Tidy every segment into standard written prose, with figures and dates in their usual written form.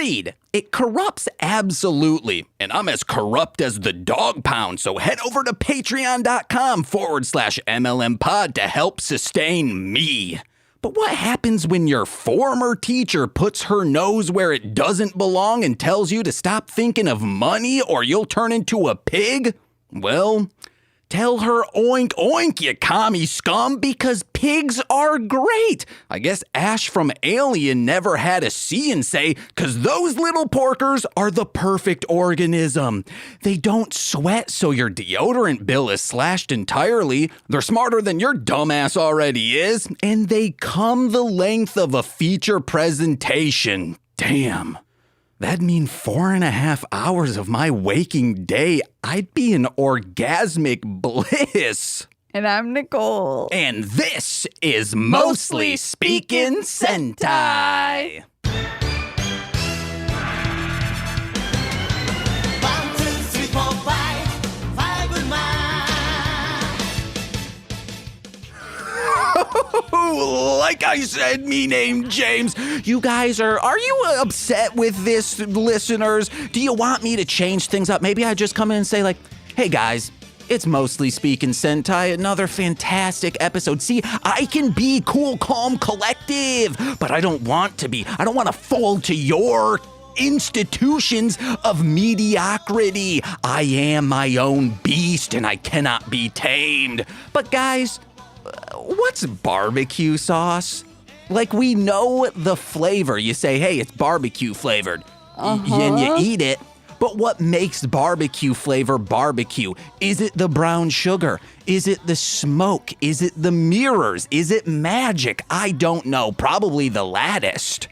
Agreed. It corrupts absolutely. And I'm as corrupt as the dog pound. So head over to patreon.com/MLM pod to help sustain me. But what happens when your former teacher puts her nose where it doesn't belong and tells you to stop thinking of money or you'll turn into a pig? Well, tell her oink oink, you commie scum, because pigs are great. I guess Ash from Alien never had a see and say, because those little porkers are the perfect organism. They don't sweat, so your deodorant bill is slashed entirely. They're smarter than your dumbass already is. And they come the length of a feature presentation. Damn. That'd mean 4.5 hours of my waking day. I'd be in orgasmic bliss. And I'm Nicole. And this is Mostly Speaking Sentai. Like I said, me name James. You guys are you upset with this, listeners? Do you want me to change things up? Maybe I just come in and say like, hey guys, it's Mostly Speaking Sentai, another fantastic episode. See, I can be cool, calm, collective, but I don't want to be. I don't want to fall to your institutions of mediocrity. I am my own beast and I cannot be tamed. But guys, what's barbecue sauce? Like, we know the flavor. You say, hey, it's barbecue flavored. And you eat it. But what makes barbecue flavor barbecue? Is it the brown sugar? Is it the smoke? Is it the mirrors? Is it magic? I don't know. Probably the lattest.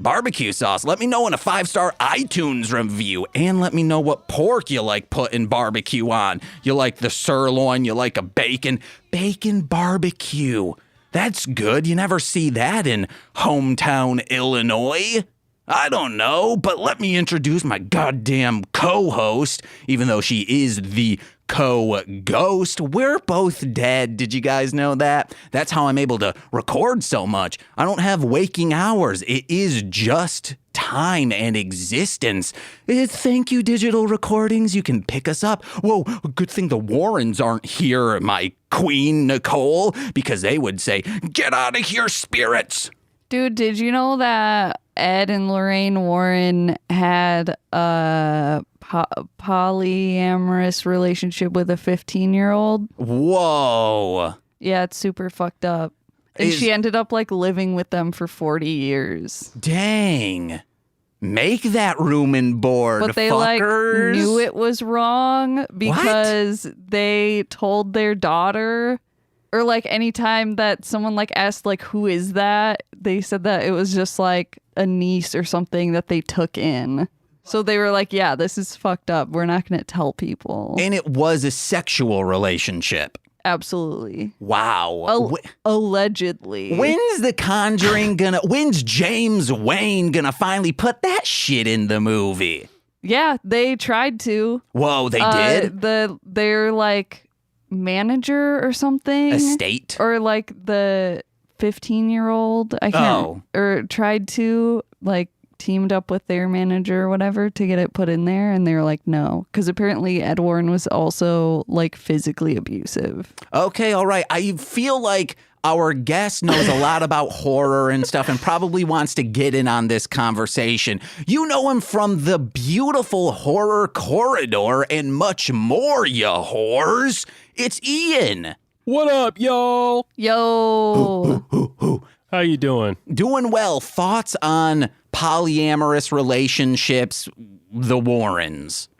Barbecue sauce. Let me know in a 5-star iTunes review. And let me know what pork you like putting barbecue on. You like the sirloin, you like a bacon. Bacon barbecue. That's good. You never see that in hometown Illinois. I don't know, but let me introduce my goddamn co-host, even though she is the co-ghost. We're both dead. Did you guys know that? That's how I'm able to record so much. I don't have waking hours. It is just time and existence. Thank you, digital recordings. You can pick us up. Whoa, good thing the Warrens aren't here, my queen, Nicole, because they would say, get out of here, spirits. Dude, did you know that Ed and Lorraine Warren had a polyamorous relationship with a 15-year-old? Whoa. Yeah, it's super fucked up. And she ended up like living with them for 40 years. Dang. Make that room and board, but they fuckers. Like knew it was wrong because they told their daughter, or like anytime that someone like asked like, who is that? They said that it was just like a niece or something that they took in. So they were like, yeah, this is fucked up. We're not going to tell people. And it was a sexual relationship. Absolutely. Wow. Allegedly. When's when's James Wayne gonna finally put that shit in the movie? Yeah, they tried to. Whoa, they did? Their like manager or something. Estate? Or like the 15-year-old. I can't. Or tried to like teamed up with their manager or whatever to get it put in there, and they were like, no, because apparently Ed Warren was also like physically abusive. Okay, all right. I feel like our guest knows a lot about horror and stuff and probably wants to get in on this conversation. You know him from the beautiful Horror Corridor and much more, ya whores. It's Ian. What up, y'all? Yo. How you doing? Doing well. Thoughts on polyamorous relationships, the Warrens?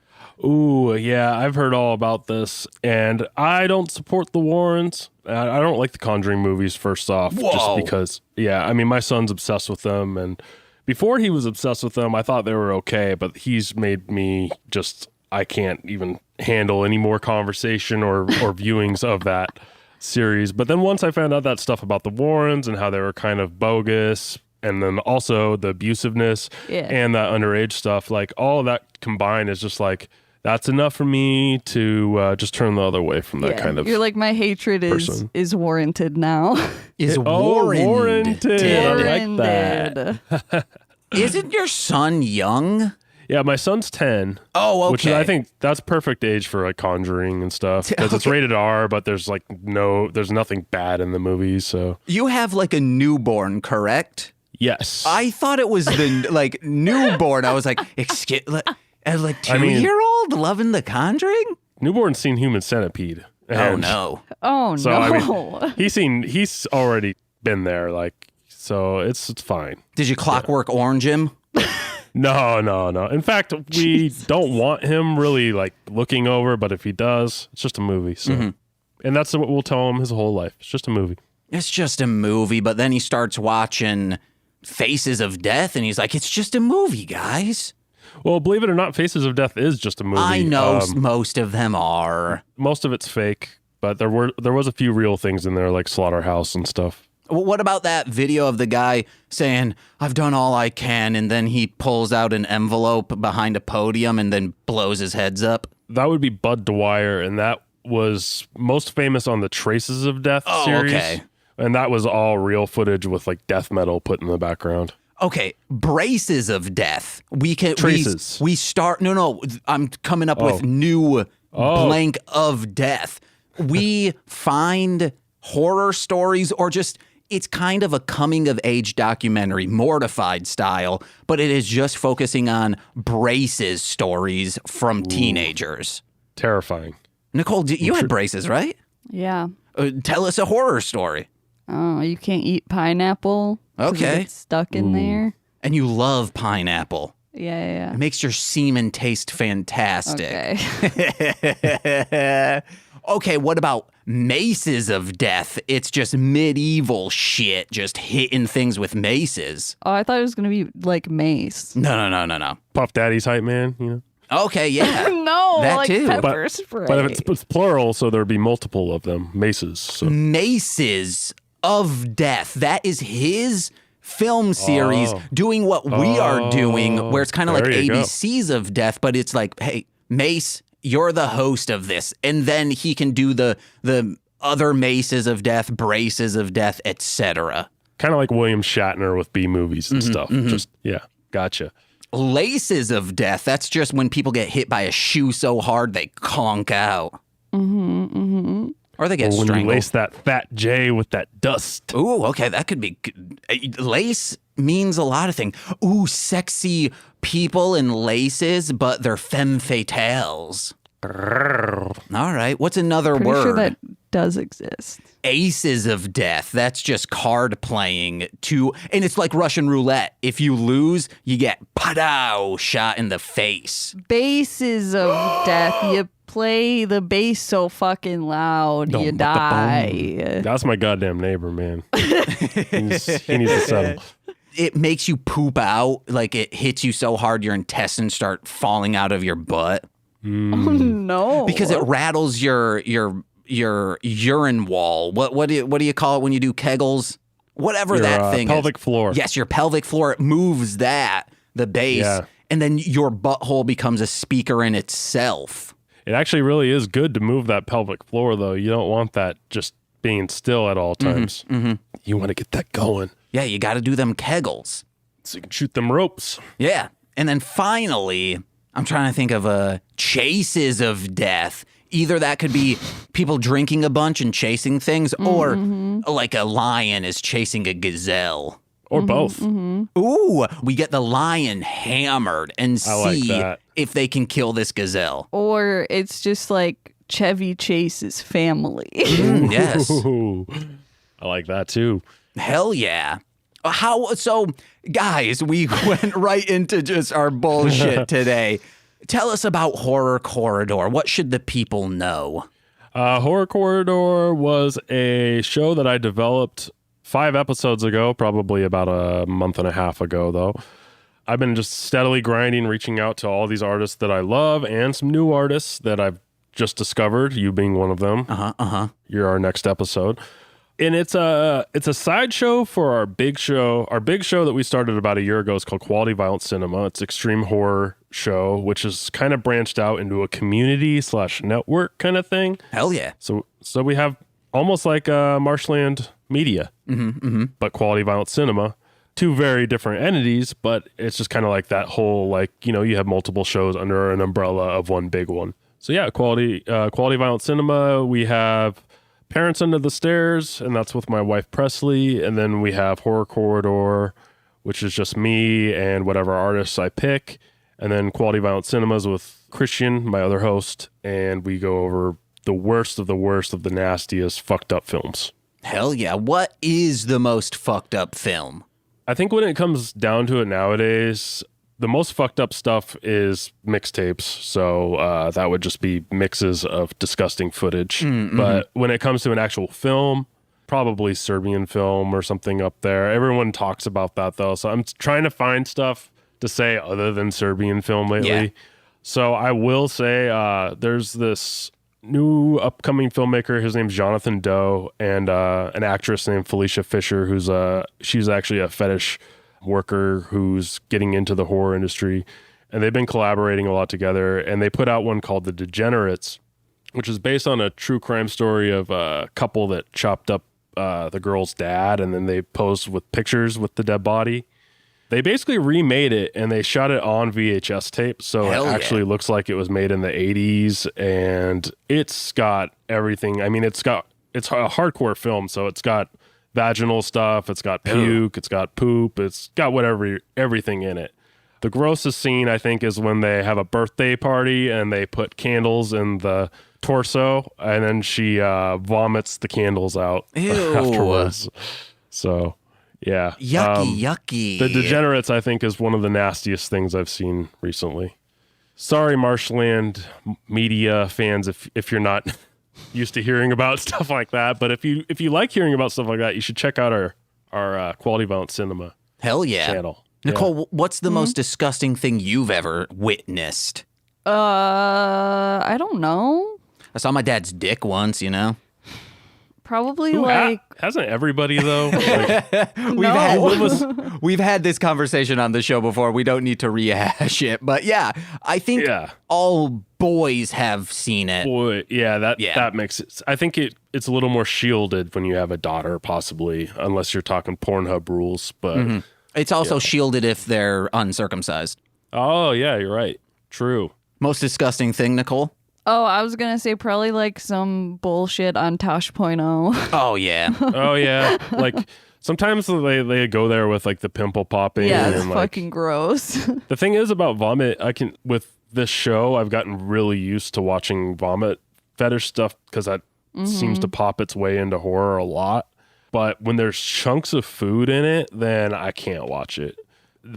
Ooh, yeah, I've heard all about this, and I don't support the Warrens. I don't like the Conjuring movies, first off. Whoa. Just because, yeah, I mean, my son's obsessed with them, and before he was obsessed with them, I thought they were okay, but he's made me just, I can't even handle any more conversation or viewings of that series. But then once I found out that stuff about the Warrens and how they were kind of bogus, and then also the abusiveness and that underage stuff, like all of that combined is just like, that's enough for me to just turn the other way from that kind of You're like, my hatred is warranted now. Warranted. Warranted. I like that. Isn't your son young? Yeah, my son's 10. Oh, okay. Which is, I think that's perfect age for like Conjuring and stuff because it's rated R, but there's nothing bad in the movies. So You have like a newborn, correct? yes, I thought it was the like newborn. I was like, excuse, like 2-year-old loving The Conjuring? newborn's seen Human Centipede. Oh And no. Oh So no. I mean, he's already been there, like, so it's fine. Did you Clockwork Orange him? No. In fact, we don't want him really like looking over, but if he does, it's just a movie. So, and that's what we'll tell him his whole life. It's just a movie. It's just a movie, but then he starts watching Faces of Death and he's like, it's just a movie, guys. Well, believe it or not, Faces of Death is just a movie. I know most of them are. Most of it's fake, but there was a few real things in there, like Slaughterhouse and stuff. Well, what about that video of the guy saying, I've done all I can, and then he pulls out an envelope behind a podium and then blows his heads up? That would be Bud Dwyer, and that was most famous on the Traces of Death series. Okay. And that was all real footage with like death metal put in the background. Okay, Braces of Death. Traces. We start. No. I'm coming up with new blank of death. We find horror stories or just. It's kind of a coming-of-age documentary, Mortified style, but it is just focusing on braces stories from teenagers. Terrifying. Nicole, you had braces, right? Yeah. Tell us a horror story. Oh, you can't eat pineapple. 'Cause it Okay. gets stuck in there. And you love pineapple. Yeah. It makes your semen taste fantastic. Okay. Okay, what about Maces of Death? It's just medieval shit, just hitting things with maces. Oh, I thought it was gonna be like Mase. No. Puff Daddy's hype man, you know. Okay, yeah. No, That like too. pepper spray. But if it's plural, so there'd be multiple of them, maces. So. Maces of Death. That is his film series doing what we are doing, where it's kind of like there you go. ABCs of Death, but it's like, hey, Mace, you're the host of this. And then he can do the other Maces of Death, Braces of Death, etc. Kind of like William Shatner with B movies and stuff. Just, yeah, gotcha. Laces of Death. That's just when people get hit by a shoe so hard they conk out. Or they get Or when strangled. you lace that fat J with that dust. Ooh, okay, that could be good. Lace means a lot of things. Ooh, sexy people in laces, but they're femme fatales. All right, what's another Pretty word? sure that does exist. Aces of Death. That's just card playing and it's like Russian roulette. If you lose, you get pow shot in the face. Bases of death. You play the bass so fucking loud, you die. That's my goddamn neighbor, man. he needs to settle. It makes you poop out, like it hits you so hard your intestines start falling out of your butt. Oh no. Because it rattles your urine wall. What do you call it when you do Kegels? Whatever Your, that thing pelvic is. floor. Yes, your pelvic floor. It moves the base, Yeah. and then your butthole becomes a speaker in itself. It actually really is good to move that pelvic floor, though. You don't want that just being still at all times. You want to get that going. Yeah, you got to do them Kegels. So you can shoot them ropes. Yeah, and then finally, I'm trying to think of chases of death. Either that could be people drinking a bunch and chasing things, or like a lion is chasing a gazelle. Or both. Ooh, we get the lion hammered and I like see that. if they can kill this gazelle. Or it's just like Chevy Chase's family. Yes. Ooh, I like that, too. Hell yeah. So, guys, we went right into just our bullshit today. Tell us about Horror Corridor. What should the people know? Horror Corridor was a show that I developed 5 episodes ago, probably about a month and a half ago, though. I've been just steadily grinding, reaching out to all these artists that I love and some new artists that I've just discovered, you being one of them. You're our next episode. And it's a sideshow for our big show. Our big show that we started about a year ago is called Quality Violent Cinema. It's extreme horror show, which is kind of branched out into a community/network kind of thing. Hell yeah. So we have almost like Marshland Media, but Quality Violent Cinema two very different entities, but it's just kind of like that whole, like, you know, you have multiple shows under an umbrella of one big one. So yeah, quality violent cinema. We have Parents Under the Stairs, and that's with my wife Presley. And then we have Horror Corridor, which is just me and whatever artists I pick. And then Quality Violent Cinemas with Christian, my other host, and we go over the worst of the nastiest fucked up films. Hell yeah. What is the most fucked up film? I think when it comes down to it nowadays, the most fucked up stuff is mixtapes. So that would just be mixes of disgusting footage. Mm-hmm. But when it comes to an actual film, probably Serbian film or something up there. Everyone talks about that though. So I'm trying to find stuff to say other than Serbian film lately. Yeah. So I will say there's this new upcoming filmmaker. His name's Jonathan Doe, and an actress named Felicia Fisher, she's actually a fetish worker who's getting into the horror industry, and they've been collaborating a lot together, and they put out one called The Degenerates, which is based on a true crime story of a couple that chopped up the girl's dad, and then they posed with pictures with the dead body. They basically remade it, and they shot it on VHS tape, so Hell it actually looks like it was made in the 80s, and it's got everything. I mean, it's a hardcore film, so it's got vaginal stuff, it's got puke, it's got poop, it's got everything in it. The grossest scene, I think, is when they have a birthday party and they put candles in the torso, and then she vomits the candles out afterwards. So, yeah. Yucky. The Degenerates, I think, is one of the nastiest things I've seen recently. Sorry, Marshland media fans, if you're not used to hearing about stuff like that, but if you like hearing about stuff like that, you should check out our Quality Violent Cinema channel. Nicole, what's the most disgusting thing you've ever witnessed? I don't know. I saw my dad's dick once, you know. Probably like hasn't everybody though? We've had this conversation on the show before. We don't need to rehash it, but yeah, I think all boys have seen it. That makes it. I think it's a little more shielded when you have a daughter, possibly, unless you're talking Pornhub rules. But it's also shielded if they're uncircumcised. Oh yeah, you're right. True. Most disgusting thing, Nicole? Oh, I was going to say probably like some bullshit on Tosh.0. Oh, yeah. Oh, yeah. Like sometimes they go there with like the pimple popping. Yeah, it's and, fucking gross. The thing is about vomit, with this show, I've gotten really used to watching vomit fetish stuff because that seems to pop its way into horror a lot. But when there's chunks of food in it, then I can't watch it.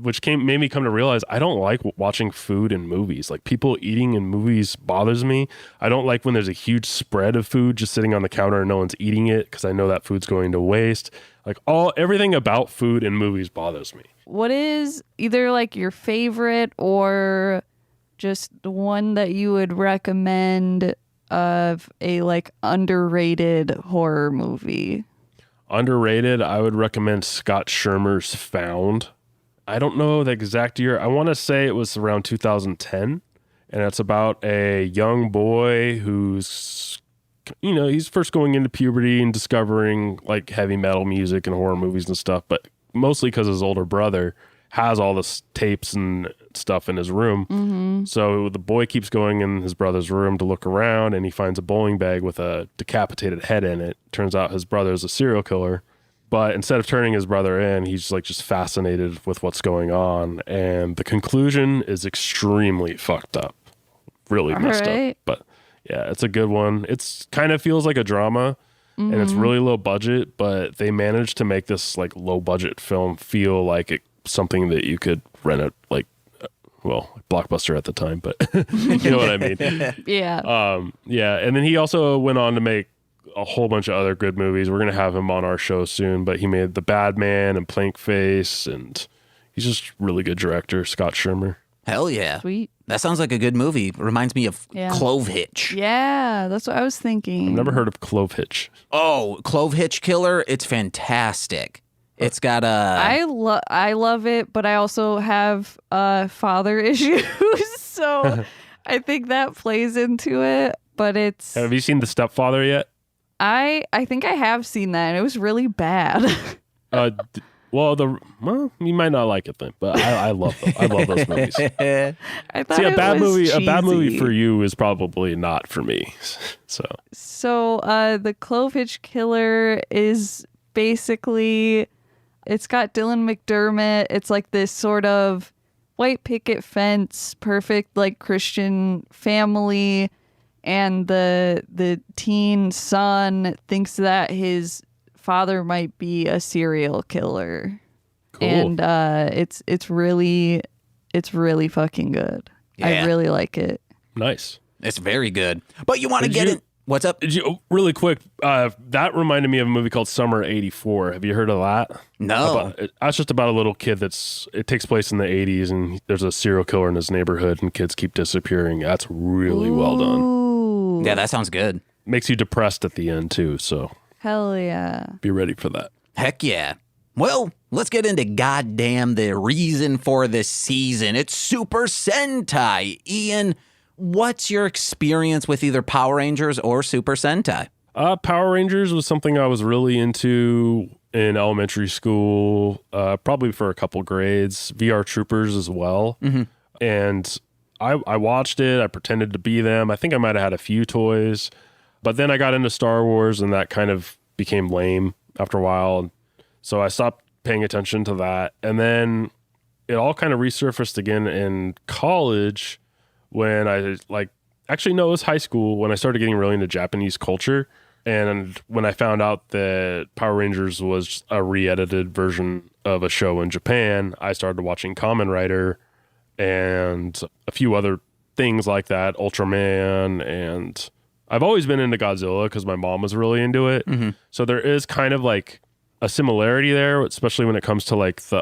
Which made me come to realize I don't like watching food in movies. Like people eating in movies bothers me. I don't like when there's a huge spread of food just sitting on the counter and no one's eating it because I know that food's going to waste. Like everything about food in movies bothers me. What is either like your favorite or just the one that you would recommend of a like underrated horror movie? Underrated, I would recommend Scott Schirmer's Found. I don't know the exact year. I want to say it was around 2010, and it's about a young boy who's, he's first going into puberty and discovering like heavy metal music and horror movies and stuff, but mostly because his older brother has all the tapes and stuff in his room. Mm-hmm. So the boy keeps going in his brother's room to look around, and he finds a bowling bag with a decapitated head in it. Turns out his brother is a serial killer. But instead of turning his brother in, he's like just fascinated with what's going on. And the conclusion is extremely fucked up. Really messed up. But yeah, it's a good one. It's kind of feels like a drama and it's really low budget, but they managed to make this like low budget film feel like something that you could rent at like, Blockbuster at the time, but you know what I mean? Yeah. Yeah. And then he also went on to make a whole bunch of other good movies. We're going to have him on our show soon, but he made The Bad Man and Plank Face, and he's just really good director, Scott Schirmer. Hell yeah. Sweet. That sounds like a good movie. Reminds me of Clove Hitch. Yeah, that's what I was thinking. I've never heard of Clove Hitch. Oh, Clove Hitch Killer. It's fantastic. It's got I love it, but I also have father issues, so I think that plays into it, but it's... Have you seen The Stepfather yet? I think I have seen that, and it was really bad. Well, you might not like it then, but I love them. I love those movies. I thought See, a bad movie for you is probably not for me. So the Clovitch Killer is basically, it's got Dylan McDermott. It's like this sort of white picket fence, perfect like Christian family, and the teen son thinks that his father might be a serial killer. Cool. And it's really fucking good. Yeah. I really like it. Nice. It's very good. But you want to get it. What's up? Really quick, that reminded me of a movie called Summer '84. Have you heard of that? No. That's just about a little kid it takes place in the 80s, and there's a serial killer in his neighborhood, and kids keep disappearing. That's really well done. Ooh. Yeah, that sounds good. Makes you depressed at the end, too, so Hell yeah. be ready for that. Heck yeah. Well, let's get into goddamn the reason for this season. It's Super Sentai. Ian, what's your experience with either Power Rangers or Super Sentai? Power Rangers was something I was really into in elementary school, probably for a couple grades. VR Troopers as well. Mm-hmm. And I watched it. I pretended to be them. I think I might have had a few toys. But then I got into Star Wars, and that kind of became lame after a while. So I stopped paying attention to that. And then it all kind of resurfaced again in college when it was high school when I started getting really into Japanese culture. And when I found out that Power Rangers was a re-edited version of a show in Japan, I started watching Kamen Rider and a few other things like that, Ultraman, and I've always been into Godzilla because my mom was really into it. Mm-hmm. So there is kind of like a similarity there, especially when it comes to like the,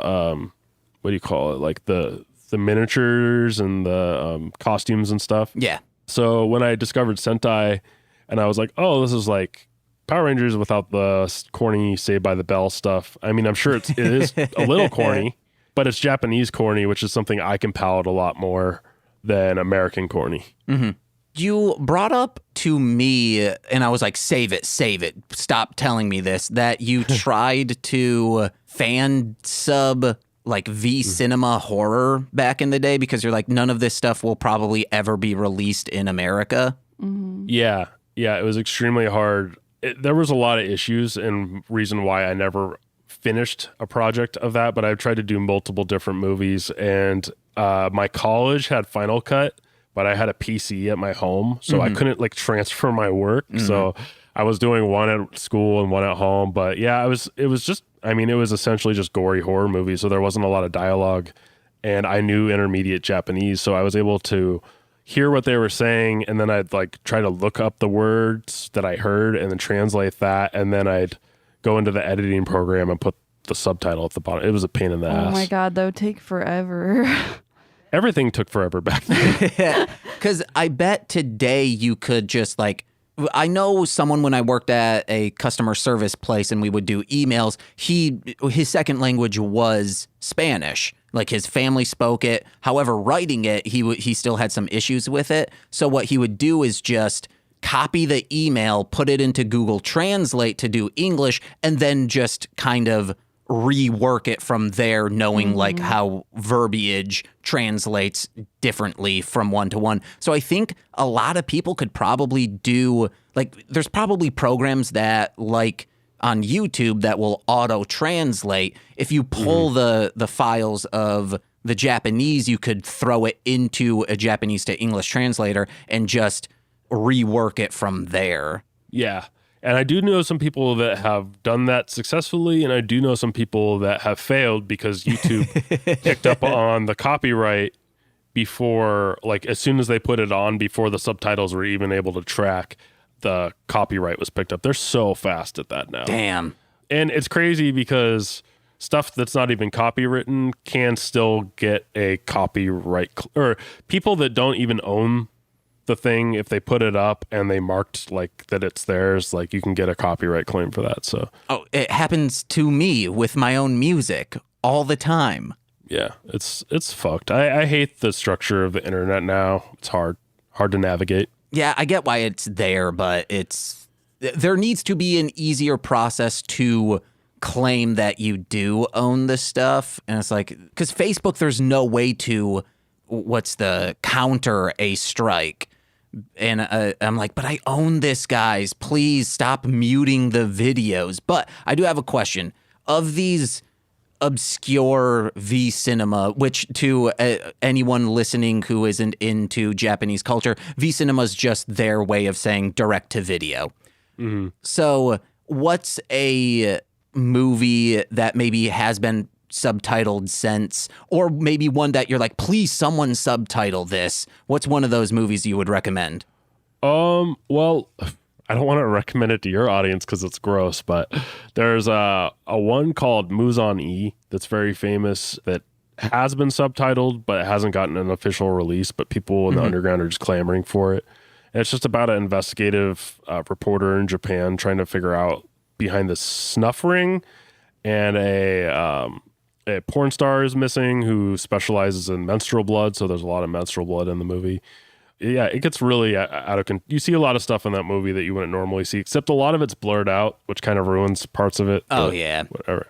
what do you call it? Like the miniatures and the costumes and stuff. Yeah. So when I discovered Sentai and I was like, oh, this is like Power Rangers without the corny Saved by the Bell stuff. I mean, I'm sure it is a little corny, but it's Japanese corny, which is something I can palate a lot more than American corny. Mm-hmm. You brought up to me, and I was like, save it, stop telling me this, that you tried to fan sub like V Cinema horror back in the day because you're like, none of this stuff will probably ever be released in America. Mm-hmm. Yeah, it was extremely hard. There was a lot of issues and reason why I never finished a project of that, but I've tried to do multiple different movies, and my college had Final Cut, but I had a PC at my home, so I couldn't like transfer my work. So I was doing one at school and one at home. But yeah, it was essentially just gory horror movie. So there wasn't a lot of dialogue, and I knew intermediate Japanese, so I was able to hear what they were saying, and then I'd like try to look up the words that I heard and then translate that, and then I'd go into the editing program and put the subtitle at the bottom. It was a pain in the ass. Oh my God, that would take forever. Everything took forever back then. Because I bet today you could just like, I know someone when I worked at a customer service place and we would do emails, his second language was Spanish. Like his family spoke it. However, writing it, he still had some issues with it. So what he would do is just copy the email, put it into Google Translate to do English, and then just kind of rework it from there, knowing like how verbiage translates differently from one to one. So I think a lot of people could probably do, like, there's probably programs that like on YouTube that will auto translate. If you pull the files of the Japanese, you could throw it into a Japanese to English translator and just rework it from there. Yeah. And I do know some people that have done that successfully, and I do know some people that have failed because YouTube picked up on the copyright before, like as soon as they put it on, before the subtitles were even able to track, the copyright was picked up. They're so fast at that now. Damn. And it's crazy because stuff that's not even copywritten can still get a copyright, or people that don't even own the thing, if they put it up and they marked like that it's theirs, like you can get a copyright claim for that. So it happens to me with my own music all the time. Yeah, it's fucked. I hate the structure of the internet now. It's hard to navigate. Yeah, I get why it's there, but there needs to be an easier process to claim that you do own the stuff. And it's like, because Facebook, there's no way to, counter a strike. And I'm like, but I own this, guys. Please stop muting the videos. But I do have a question. Of these obscure V cinema, which to anyone listening who isn't into Japanese culture, V cinema is just their way of saying direct to video. Mm-hmm. So what's a movie that maybe has been subtitled since, or maybe one that you're like, please someone subtitle this? What's one of those movies you would recommend? Well, I don't want to recommend it to your audience because it's gross, but there's a one called Muzan E that's very famous that has been subtitled, but it hasn't gotten an official release, but people in the underground are just clamoring for it. And it's just about an investigative reporter in Japan trying to figure out behind the snuff ring, and a porn star is missing who specializes in menstrual blood. So there's a lot of menstrual blood in the movie. Yeah, it gets really out of control. You see a lot of stuff in that movie that you wouldn't normally see, except a lot of it's blurred out, which kind of ruins parts of it. Oh, yeah.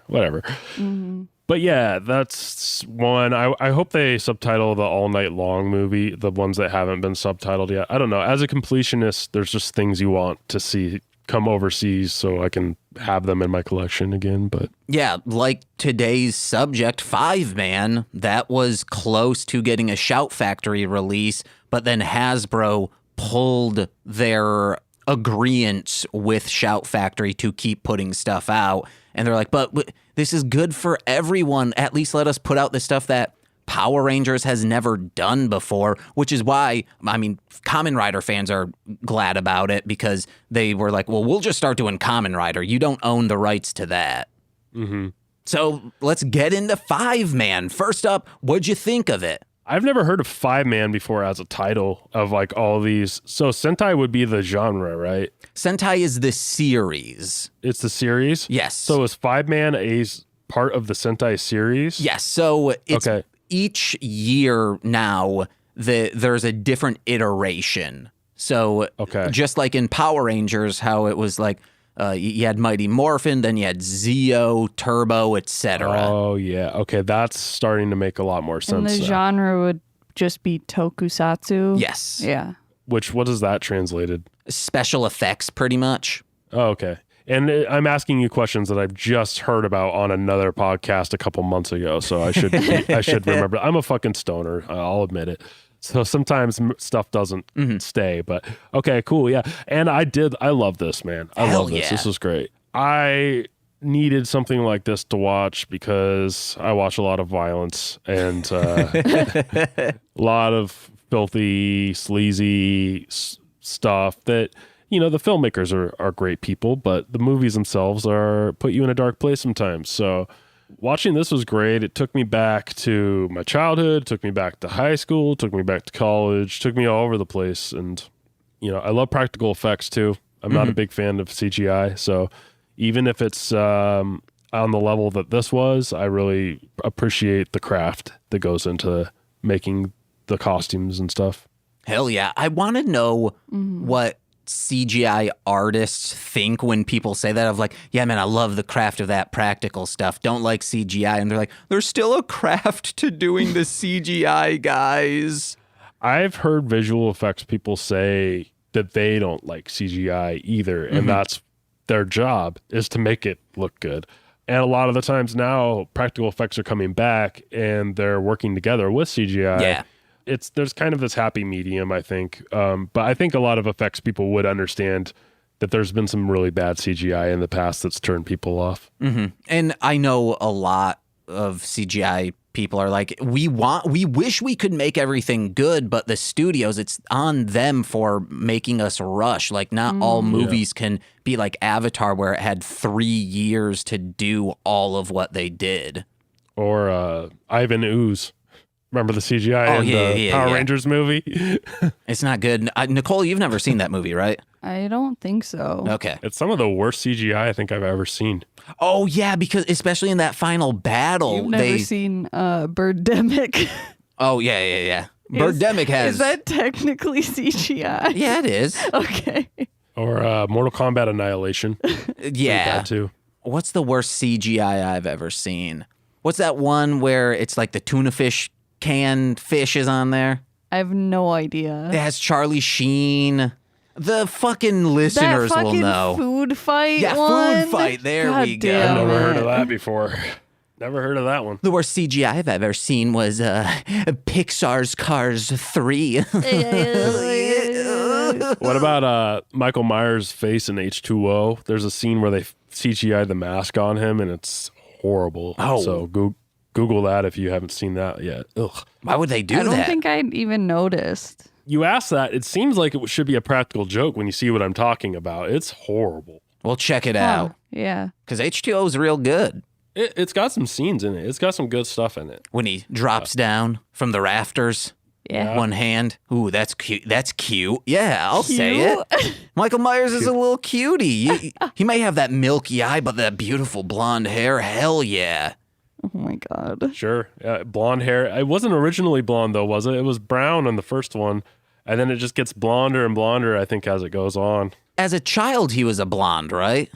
Whatever. Mm-hmm. But yeah, that's one. I hope they subtitle the All Night Long movie, the ones that haven't been subtitled yet. I don't know. As a completionist, there's just things you want to see come overseas so I can have them in my collection again. But yeah, like today's subject, 5 Man, that was close to getting a Shout Factory release, but then Hasbro pulled their agreement with Shout Factory to keep putting stuff out. And they're like, but this is good for everyone. At least let us put out the stuff that Power Rangers has never done before, which is why, I mean, Kamen Rider fans are glad about it, because they were like, well, we'll just start doing Kamen Rider. You don't own the rights to that. Mm-hmm. So let's get into 5 Man. First up, what'd you think of it? I've never heard of 5 Man before as a title of like all these. So Sentai would be the genre, right? Sentai is the series. It's the series? Yes. So is 5 Man a part of the Sentai series? Yes. So it's okay. Each year now, there's a different iteration. So just like in Power Rangers, how it was like you had Mighty Morphin, then you had Zeo, Turbo, etc. Oh, yeah. Okay, that's starting to make a lot more sense. And the genre would just be tokusatsu? Yes. Yeah. What is that translated? Special effects, pretty much. Oh, okay. And I'm asking you questions that I've just heard about on another podcast a couple months ago, so I should remember. I'm a fucking stoner. I'll admit it. So sometimes stuff doesn't stay, but okay, cool, yeah. And I love this, man. I love this. Yeah. This is great. I needed something like this to watch because I watch a lot of violence and a lot of filthy, sleazy stuff that, you know, the filmmakers are great people, but the movies themselves put you in a dark place sometimes. So watching this was great. It took me back to my childhood, took me back to high school, took me back to college, took me all over the place. And, you know, I love practical effects too. I'm not a big fan of CGI. So even if it's on the level that this was, I really appreciate the craft that goes into making the costumes and stuff. Hell yeah. I want to know what CGI artists think when people say that, of like, yeah, man, I love the craft of that practical stuff. Don't like CGI. And they're like, there's still a craft to doing the CGI, guys. I've heard visual effects people say that they don't like CGI either. And that's their job, is to make it look good. And a lot of the times now, practical effects are coming back and they're working together with CGI. Yeah. There's kind of this happy medium, I think. But I think a lot of effects people would understand that there's been some really bad CGI in the past that's turned people off. And I know a lot of CGI people are like, we wish we could make everything good, but the studios, it's on them for making us rush. Like, not all movies can be like Avatar, where it had 3 years to do all of what they did. Or Ivan Ooze. Remember the CGI in the Power Rangers movie? It's not good. Nicole, you've never seen that movie, right? I don't think so. Okay. It's some of the worst CGI I think I've ever seen. Oh, yeah, because especially in that final battle. You've never seen Birdemic? Oh, yeah. Birdemic has... Is that technically CGI? Yeah, it is. Okay. Or Mortal Kombat Annihilation. Yeah. That too. What's the worst CGI I've ever seen? What's that one where it's like the tuna fish canned fish is on there? I have no idea. It has Charlie Sheen. The fucking listeners that will know. Food fight Yeah, one? food fight. There God we go. damn I've never heard it. of that before. Never heard of that one. The worst CGI I've ever seen was Pixar's Cars 3. What about Michael Myers' face in H2O? There's a scene where they CGI the mask on him, and it's horrible. Oh. So Google that if you haven't seen that yet. Ugh. Why would they do I that? don't think I even noticed. You asked that. It seems like it should be a practical joke when you see what I'm talking about. It's horrible. Well, check it out. Yeah. Because H2O is real good. It's got some scenes in it. It's got some good stuff in it. When he drops down from the rafters. Yeah. One hand. Ooh, that's cute. That's cute. Yeah, I'll say it. Michael Myers is a little cutie. He may have that milky eye, but that beautiful blonde hair, hell yeah. Oh my God. Sure. Blonde hair. It wasn't originally blonde, though, was it? It was brown on the first one. And then it just gets blonder and blonder, I think, as it goes on. As a child, he was a blonde, right?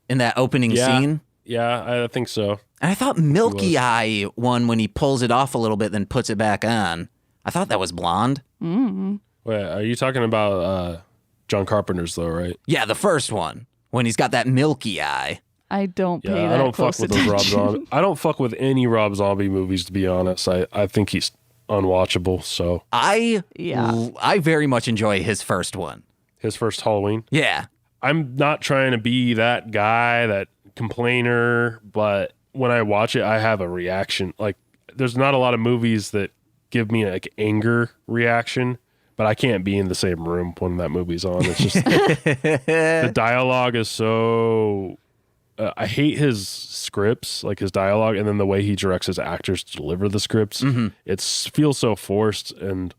In that opening scene? Yeah, I think so. And I thought Milky Eye one, when he pulls it off a little bit, then puts it back on. I thought that was blonde. Mm. Wait, are you talking about John Carpenter's, though, right? Yeah, the first one. When he's got that Milky Eye. I don't pay Yeah, that I don't close fuck with those Rob attention. Zombie. I don't fuck with any Rob Zombie movies, to be honest. I think he's unwatchable. So I Yeah. very much enjoy his first one. his first Halloween. Yeah. I'm not trying to be that guy, that complainer, but when I watch it, I have a reaction. Like, there's not a lot of movies that give me like anger reaction, but I can't be in the same room when that movie's on. It's just the dialogue is so. I hate his scripts, like his dialogue, and then the way he directs his actors to deliver the scripts. It feels so forced, and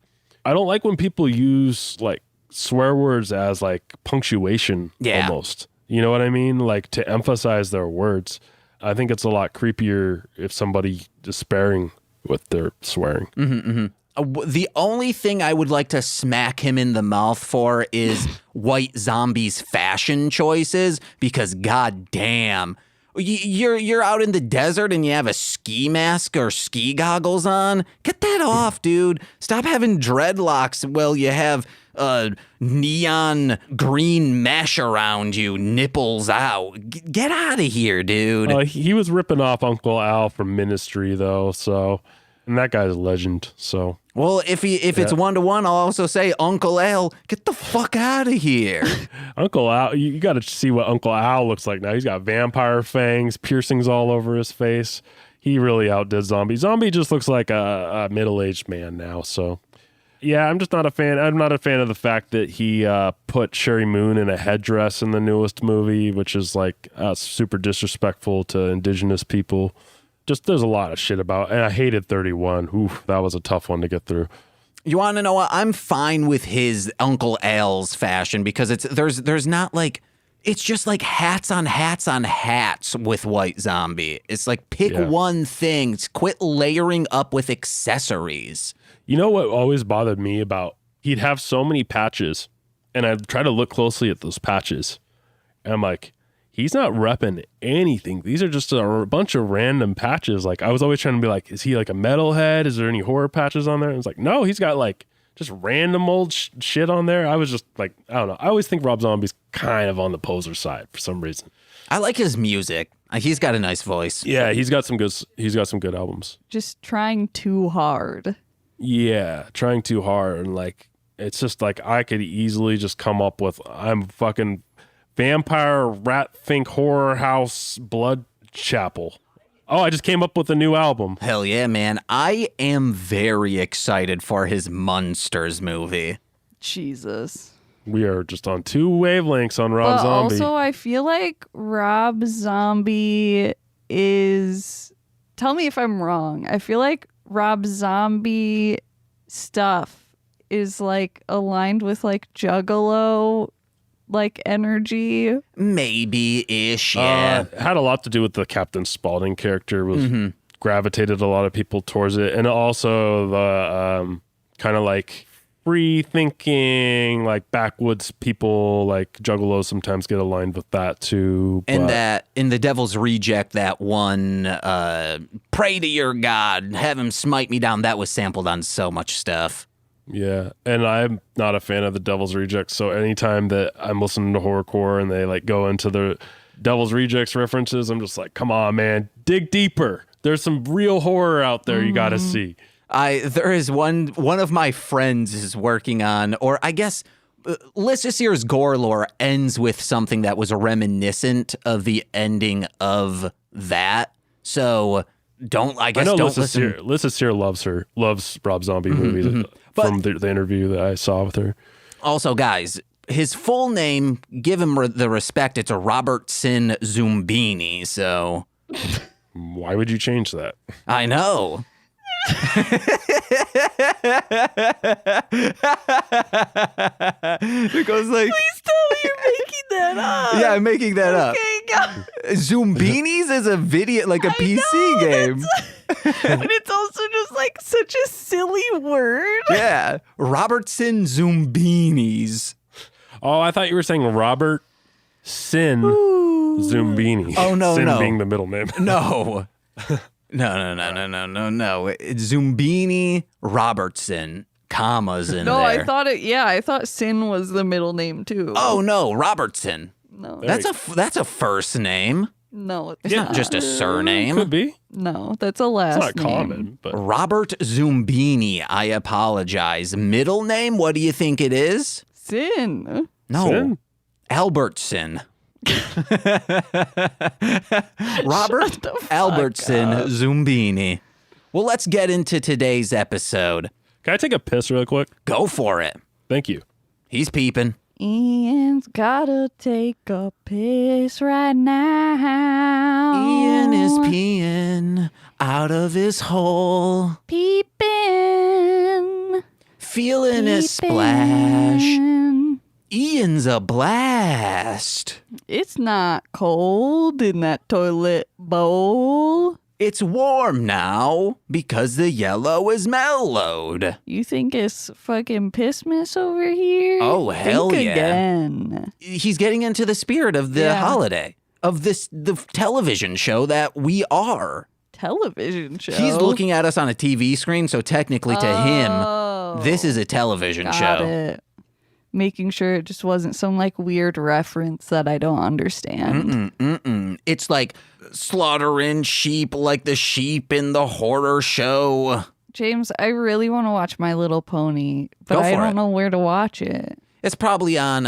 I don't like when people use like swear words as like punctuation almost. You know what I mean? Like to emphasize their words. I think it's a lot creepier if somebody is sparing with their swearing. The only thing I would like to smack him in the mouth for is White Zombie's fashion choices, because goddamn, you're out in the desert and you have a ski mask or ski goggles on. Get that off, dude. Stop having dreadlocks while you have neon green mesh around you, nipples out. Get out of here, dude. He was ripping off Uncle Al from Ministry, though, so. And that guy's a legend, so. Well, if it's 1-to-1, I'll also say, Uncle Al, get the fuck out of here. Uncle Al, you got to see what Uncle Al looks like now. He's got vampire fangs, piercings all over his face. He really outdid Zombie. Zombie just looks like a middle-aged man now, so. Yeah, I'm just not a fan. I'm not a fan of the fact that he put Sherry Moon in a headdress in the newest movie, which is like super disrespectful to indigenous people. Just there's a lot of shit about, and I hated 31. Ooh, that was a tough one to get through. You want to know what? I'm fine with his Uncle Al's fashion because there's not like, it's just like hats on hats on hats with White Zombie. It's like pick one thing. Quit layering up with accessories. You know what always bothered me about, he'd have so many patches, and I'd try to look closely at those patches, and I'm like, he's not repping anything. These are just a bunch of random patches. Like, I was always trying to be like, is he like a metalhead? Is there any horror patches on there? And it's like, no, he's got like just random old shit on there. I was just like, I don't know. I always think Rob Zombie's kind of on the poser side for some reason. I like his music. He's got a nice voice. Yeah, he's got some good albums. Just trying too hard. Yeah, trying too hard. And like, it's just like, I could easily just come up with, I'm fucking Vampire Rat Think Horror House Blood Chapel. Oh, I just came up with a new album. Hell yeah, man. I am very excited for his Munsters movie. Jesus. We are just on two wavelengths on Rob But Zombie. also, I feel like Rob Zombie is. Tell me if I'm wrong. I feel like Rob Zombie stuff is like aligned with like Juggalo like energy. Maybe-ish, yeah. It had a lot to do with the Captain Spaulding character. Was gravitated a lot of people towards it, and also the kind of like free thinking, like backwoods people, like juggalos sometimes get aligned with that too. And that in The Devil's Reject, that one, pray to your God, have him smite me down, that was sampled on so much stuff. Yeah, and I'm not a fan of The Devil's Rejects, so anytime that I'm listening to horrorcore and they like go into the Devil's Rejects references, I'm just like, come on, man, dig deeper. There's some real horror out there you got to see. There is one of my friends is working on, or I guess, let's just hear his gore lore ends with something that was reminiscent of the ending of that. So don't listen. Lisa Sear loves Rob Zombie movies from the interview that I saw with her. Also, guys, his full name, give him the respect. It's a Robertson Zumbini. So why would you change that? I know. Because like, Please tell me you're making that up. Yeah, I'm making that up. Okay, go. Zumbinis is a video, like a PC game. But it's also just like such a silly word. Yeah, Robertson Zumbinis. Oh, I thought you were saying Robert Sin Zumbini. Oh, no, Sin no. being the middle name. No. No. It's Zumbini Robertson, commas in No, there. I thought Sin was the middle name too. Oh no, Robertson. No. That's a first name. No, it's It's not just a surname. Could be. No, that's a last It's not name. common, but Robert Zumbini. I apologize. Middle name? What do you think it is? Sin. No, Sin? Albertson. Robert Albertson Zumbini. Well, let's get into today's episode. can I take a piss real quick? Go for it. Thank you. He's peeping. Ian's gotta take a piss right now. Ian is peeing out of his hole, peeping. feeling a splash. Ian's a blast. It's not cold in that toilet bowl. It's warm now because the yellow is mellowed. You think it's fucking Pissmas over here? Oh, hell Think yeah. again. He's getting into the spirit of the Yeah. holiday, of the television show that we are. Television show. He's looking at us on a TV screen, so technically to him, this is a television Got show. it. Making sure it just wasn't some like weird reference that I don't understand. It's like slaughtering sheep like the sheep in the horror show. James, I really want to watch My Little Pony, but Go I for don't it. know where to watch it. It's probably on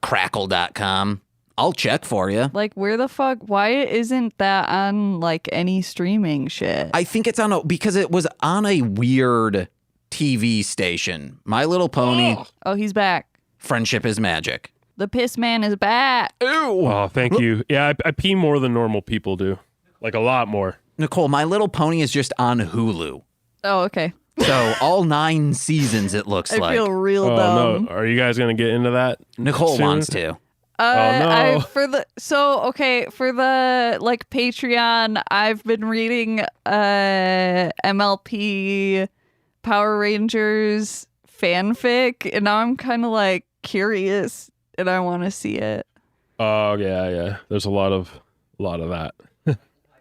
crackle.com. I'll check for you. Like, where the fuck? Why isn't that on like any streaming shit? I think it's because it was on a weird TV station. My Little Pony, Oh, he's back. Friendship is Magic. The piss man is back. Ew. Oh, thank you. Yeah, I pee more than normal people do. Like a lot more. Nicole, My Little Pony is just on Hulu. Oh, okay. So all 9 seasons, it looks I like. feel real Oh, dumb. no. Are you guys going to get into that? Nicole soon? wants to. no. For the like Patreon, I've been reading MLP Power Rangers fanfic, and now I'm kind of like curious, and I want to see it. Oh, yeah. There's a lot of that.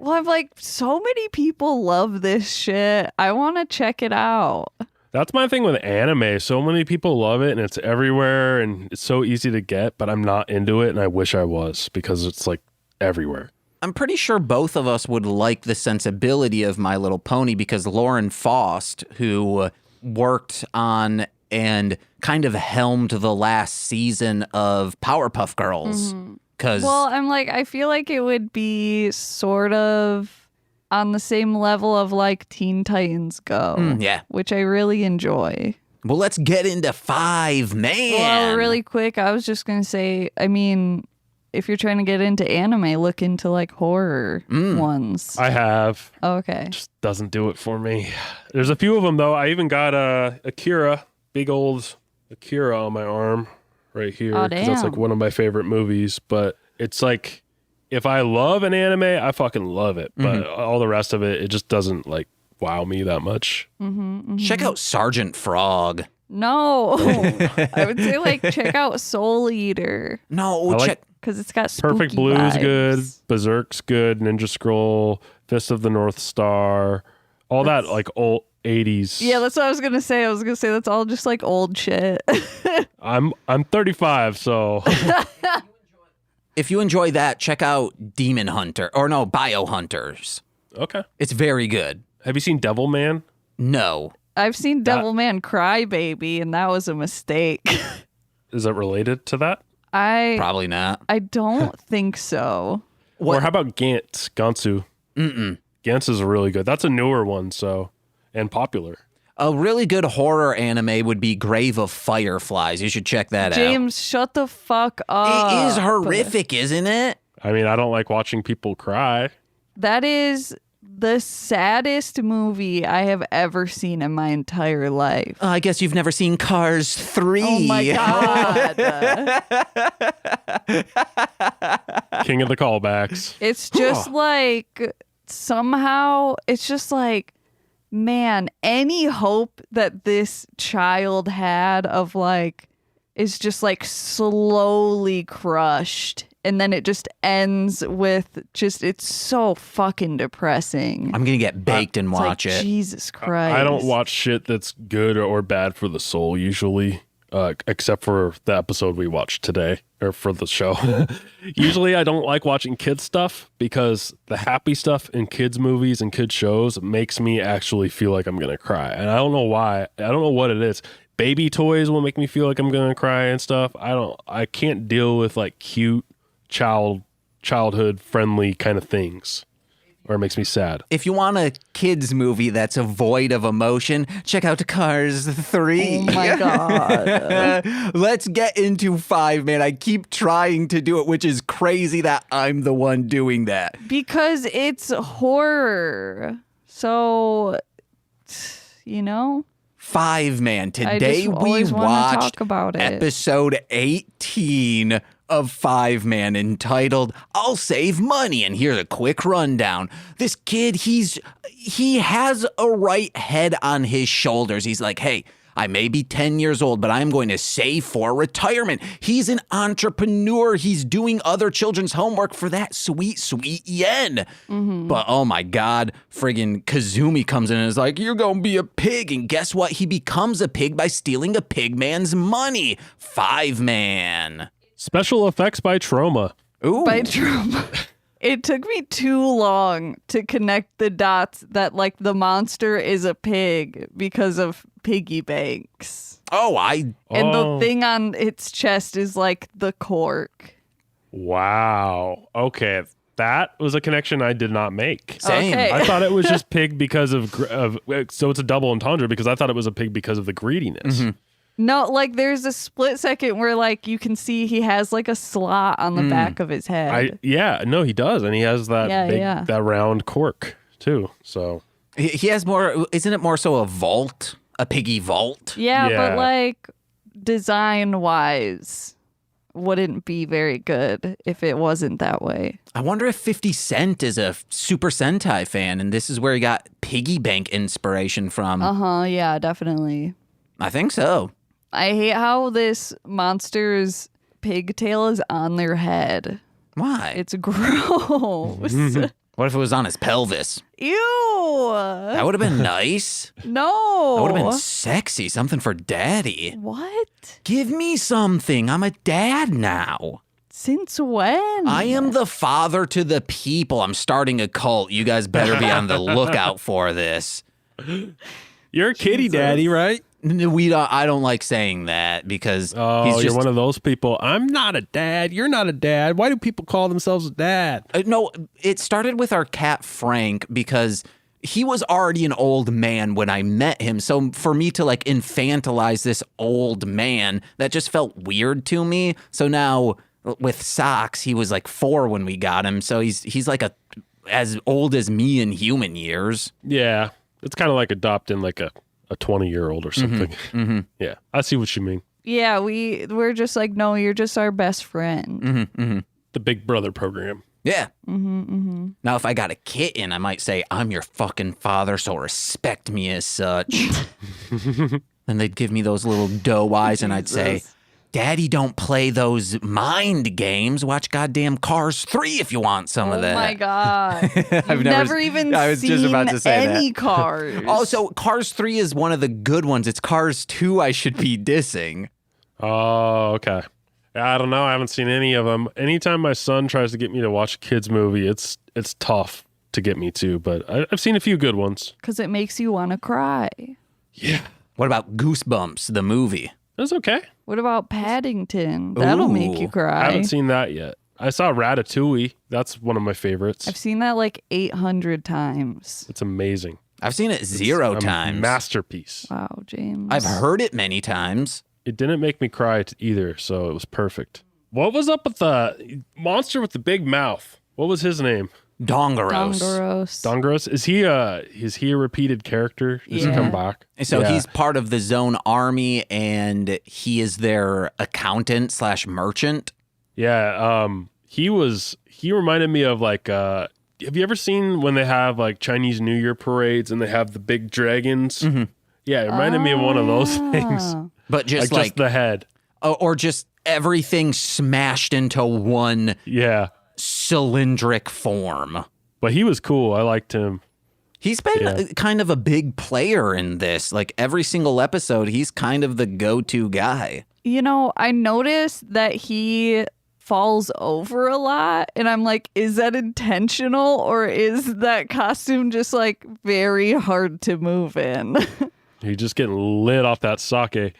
Well, I'm like, so many people love this shit. I want to check it out. That's my thing with anime. So many people love it and it's everywhere and it's so easy to get, but I'm not into it and I wish I was because it's like everywhere. I'm pretty sure both of us would like the sensibility of My Little Pony because Lauren Faust, who worked on and kind of helmed the last season of Powerpuff Girls. Because Well, I'm like, I feel like it would be sort of on the same level of like Teen Titans Go. yeah. Which I really enjoy. Well, let's get into 5 Man. Well, really quick, I was just going to say, I mean, if you're trying to get into anime, look into like horror ones. I have. Okay. Just doesn't do it for me. There's a few of them though. I even got Akira, big old Akira on my arm right here. Oh, That's like damn. one of my favorite movies. But it's like, if I love an anime, I fucking love it. But all the rest of it, it just doesn't like wow me that much. Check out Sergeant Frog. No. I would say like check out Soul Eater No, I like- check. because it's got spooky Perfect Blue's vibes. good. Berserk's good. Ninja Scroll, Fist of the North Star, all that like old 80s. Yeah, that's what I was gonna say. I was gonna say that's all just like old shit. I'm 35, so If you enjoy that, check out Demon Hunter or no, Biohunters. okay. It's very good. Have you seen Devil Man? No. I've seen Devilman Cry Baby, and that was a mistake. Is it related to that? Probably not. I don't think so. Or how about Gantz? Gansu. Gantz is really good. That's a newer one, and popular. A really good horror anime would be Grave of Fireflies. You should check that out. James, shut the fuck up. It is horrific, isn't it? I mean, I don't like watching people cry. That is the saddest movie I have ever seen in my entire life. I guess you've never seen Cars 3. Oh my god. King of the callbacks. It's just like somehow it's just like, man, any hope that this child had of like is just like slowly crushed, and then it just ends with just, it's so fucking depressing. I'm going to get baked and It's watch like, it. Jesus Christ. I don't watch shit that's good or bad for the soul usually, except for the episode we watched today, or for the show. Usually I don't like watching kids stuff because the happy stuff in kids movies and kids shows makes me actually feel like I'm going to cry. And I don't know why. I don't know what it is. Baby toys will make me feel like I'm going to cry and stuff. I can't deal with like cute childhood friendly kind of things, or it makes me sad. If you want a kids movie that's void of emotion, check out Cars 3. Oh my god. Let's get into 5, man. I keep trying to do it, which is crazy that I'm the one doing that. Because it's horror. So, you know? 5, man. I Today just we always wanna watched talk about it. episode 18 of 5, man, entitled I'll Save Money. And here's a quick rundown. This kid, he has a right head on his shoulders. He's like, hey, I may be 10 years old, but I'm going to save for retirement. He's an entrepreneur. He's doing other children's homework for that sweet, sweet yen. But oh my God, friggin' Kazumi comes in and is like, you're going to be a pig. And guess what? He becomes a pig by stealing a pig man's money. 5, man. Special effects by Trauma. Ooh. By trauma. It took me too long to connect the dots that like the monster is a pig because of piggy banks. And And Oh. the thing on its chest is like the cork. Wow. Okay. That was a connection I did not make. Same. Okay. I thought it was just pig because of so it's a double entendre because I thought it was a pig because of the greediness. No, like there's a split second where like you can see he has like a slot on the back of his head. No, he does, and he has that that round cork too. So He has more, isn't it more so a vault? A piggy vault? Yeah, Yeah. but like design wise wouldn't be very good if it wasn't that way. I wonder if 50 Cent is a Super Sentai fan and this is where he got piggy bank inspiration from. Yeah, definitely. I think so. I hate how this monster's pigtail is on their head. Why? It's gross. What if it was on his pelvis? Ew. That would have been nice. No. That would have been sexy. Something for daddy. What? Give me something. I'm a dad now. Since when? I am the father to the people. I'm starting a cult. You guys better be on the lookout for this. you're a kitty daddy, right? I don't like saying that because Oh, he's just you're one of those people. I'm not a dad. You're not a dad. Why do people call themselves a dad? No, it started with our cat Frank because he was already an old man when I met him. So for me to like infantilize this old man, that just felt weird to me. So now with Socks, he was like 4 when we got him. So he's like as old as me in human years. Yeah, it's kind of like adopting like a 20-year-old or something. Yeah, I see what you mean. Yeah, we're just like, no, you're just our best friend. The Big Brother program. Yeah. Now, if I got a kitten, I might say, I'm your fucking father, so respect me as such. And they'd give me those little doe eyes, and I'd say, Daddy, don't play those mind games. Watch goddamn Cars 3 if you want some of that. Oh my God. I've never even I was seen just about to say any that. Cars. Oh, so Cars 3 is one of the good ones. It's Cars 2 I should be dissing. Oh, okay. I don't know. I haven't seen any of them. Anytime my son tries to get me to watch a kid's movie, it's tough to get me to, but I've seen a few good ones. Because it makes you want to cry. Yeah. What about Goosebumps, the movie? It was okay. What about Paddington? That'll make you Ooh. cry. I haven't seen that yet. I saw Ratatouille. That's one of my favorites. I've seen that like 800 times. It's amazing. I've seen it zero It's a times. masterpiece. Wow, James. I've heard it many times. It didn't make me cry either, so it was perfect. What was up with the monster with the big mouth? What was his name? Dongaros. Dongaros. Is he a repeated character? Does he come back? So Yeah. he's part of the Zone Army, and he is their accountant / merchant. Yeah. He reminded me of like have you ever seen when they have like Chinese New Year parades and they have the big dragons? Mm-hmm. Yeah, it reminded me of one of those things. But just Just the head. or just everything smashed into one Yeah. cylindric form. But he was cool. I liked him. He's been kind of a big player in this. Like every single episode, he's kind of the go-to guy. You know, I noticed that he falls over a lot, and I'm like, is that intentional, or is that costume just like very hard to move in? He's just getting lit off that sake.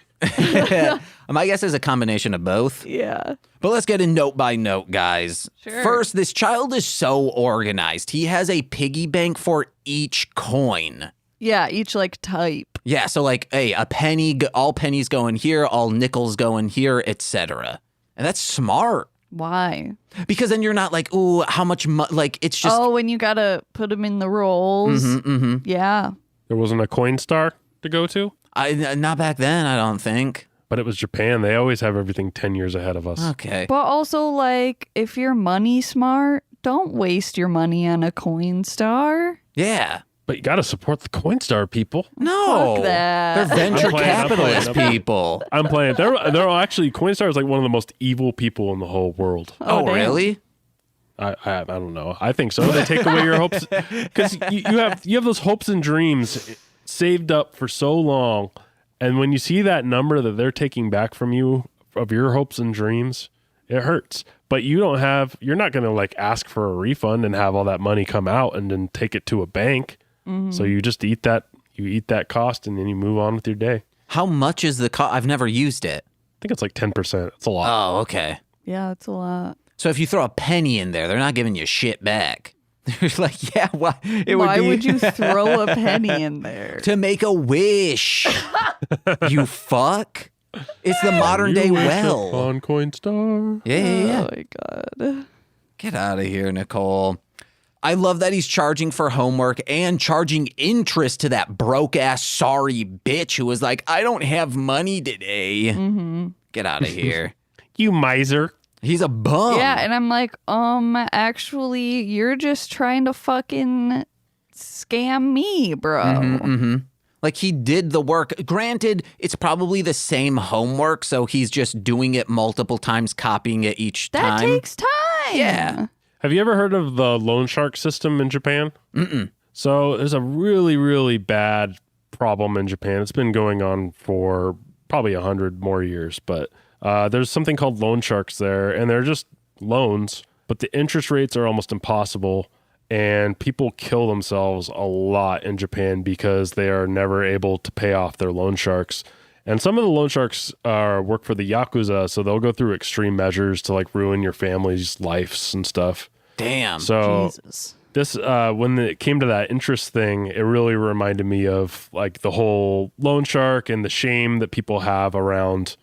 My guess is a combination of both. Yeah. But let's get in note by note, guys. Sure. First, this child is so organized. He has a piggy bank for each coin. Yeah, each like type. Yeah, so like, hey, a penny, all pennies go in here, all nickels go in here, etc. And that's smart. Why? Because then you're not like, ooh, how much, like, it's just... Oh, when you gotta put them in the rolls. Yeah. There wasn't a coin star to go to, not back then, I don't think. but it was Japan. They always have everything 10 years ahead of us. Okay. But also, like, if you're money smart, don't waste your money on a coin star. Yeah. But you got to support the Coinstar people. No. Fuck that. They're venture I'm playing. capitalist people. I'm playing. They're actually, Coinstar is like one of the most evil people in the whole world. Oh, damn. really? I don't know. I think so. They take away your hopes because you have those hopes and dreams saved up for so long, and when you see that number that they're taking back from you of your hopes and dreams, it hurts. But you're not going to like ask for a refund and have all that money come out and then take it to a bank. Mm-hmm. So you just eat that cost and then you move on with your day. How much is the cost? I've never used it. I think it's like 10%. It's a lot. Oh, okay. Yeah, it's a lot. So if you throw a penny in there, they're not giving you shit back. They're like, yeah, why? Why would you throw a penny in there? To make a wish. You fuck. It's the modern day well. On Coinstar. Yeah. Oh my god. Get out of here, Nicole. I love that he's charging for homework and charging interest to that broke ass sorry bitch who was like, I don't have money today. Mm-hmm. Get out of here. You miser. He's a bum. Yeah, and I'm like, actually, you're just trying to fucking scam me, bro. Mm-hmm. Like, he did the work. Granted, it's probably the same homework, so he's just doing it multiple times, copying it each That time. takes time. Yeah. Have you ever heard of the loan shark system in Japan? Mm-mm. So there's a really, really bad problem in Japan. It's been going on for probably 100 more years, but there's something called loan sharks there, and they're just loans, but the interest rates are almost impossible, and people kill themselves a lot in Japan because they are never able to pay off their loan sharks. And some of the loan sharks work for the Yakuza, so they'll go through extreme measures to like ruin your family's lives and stuff. Damn. So Jesus. this, when it came to that interest thing, it really reminded me of like the whole loan shark and the shame that people have around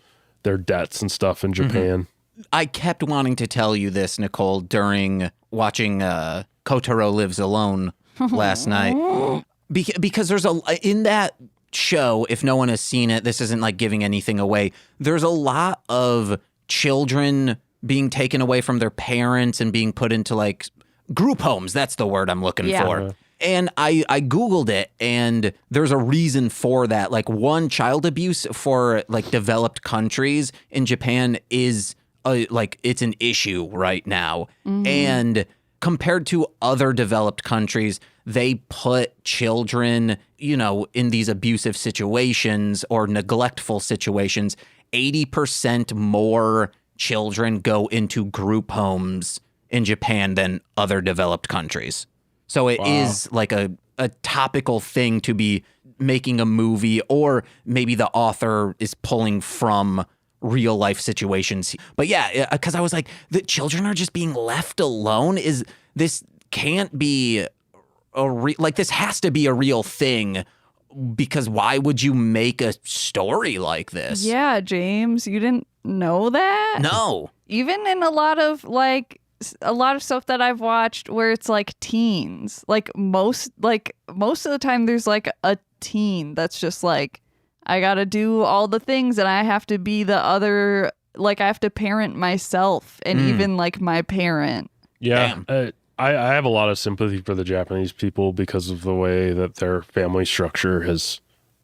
their debts and stuff in Japan. I kept wanting to tell you this, Nicole, during watching Kotaro Lives Alone last night. Because there's in that show, if no one has seen it, this isn't like giving anything away. There's a lot of children being taken away from their parents and being put into like group homes. That's the word I'm looking for. And I Googled it, and there's a reason for that. Like, one, child abuse for like developed countries in Japan is like it's an issue right now. And compared to other developed countries, they put children, in these abusive situations or neglectful situations. 80% more children go into group homes in Japan than other developed countries. So it is like a topical thing to be making a movie, or maybe the author is pulling from real life situations. But yeah, because I was like, the children are just being left alone. This can't be this has to be a real thing, because why would you make a story like this? Yeah, James, you didn't know that? No. Even in a lot of stuff that I've watched where it's like teens, most of the time there's like a teen that's just like, I gotta do all the things and I have to be the other, I have to parent myself and even like my parent. Yeah. I have a lot of sympathy for the Japanese people because of the way that their family structure has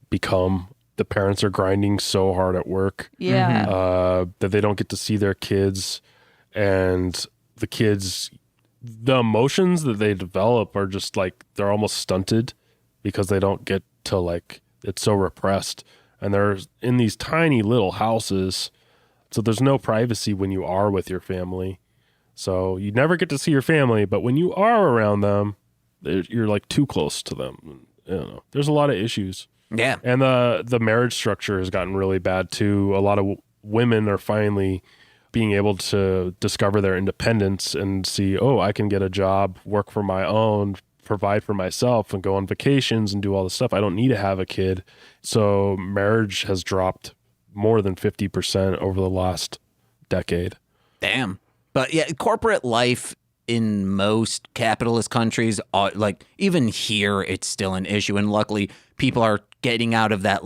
become. The parents are grinding so hard at work that they don't get to see their kids, and the kids, the emotions that they develop are just like, they're almost stunted because they don't get to it's so repressed. And they're in these tiny little houses, so there's no privacy when you are with your family. So you never get to see your family, but when you are around them, you're like too close to them. There's a lot of issues. Yeah. And the marriage structure has gotten really bad too. A lot of women are finally being able to discover their independence and see, I can get a job, work for my own, provide for myself, and go on vacations and do all this stuff. I don't need to have a kid. So marriage has dropped more than 50% over the last decade. Damn. But yeah, corporate life in most capitalist countries, even here, it's still an issue. And luckily, people are getting out of that.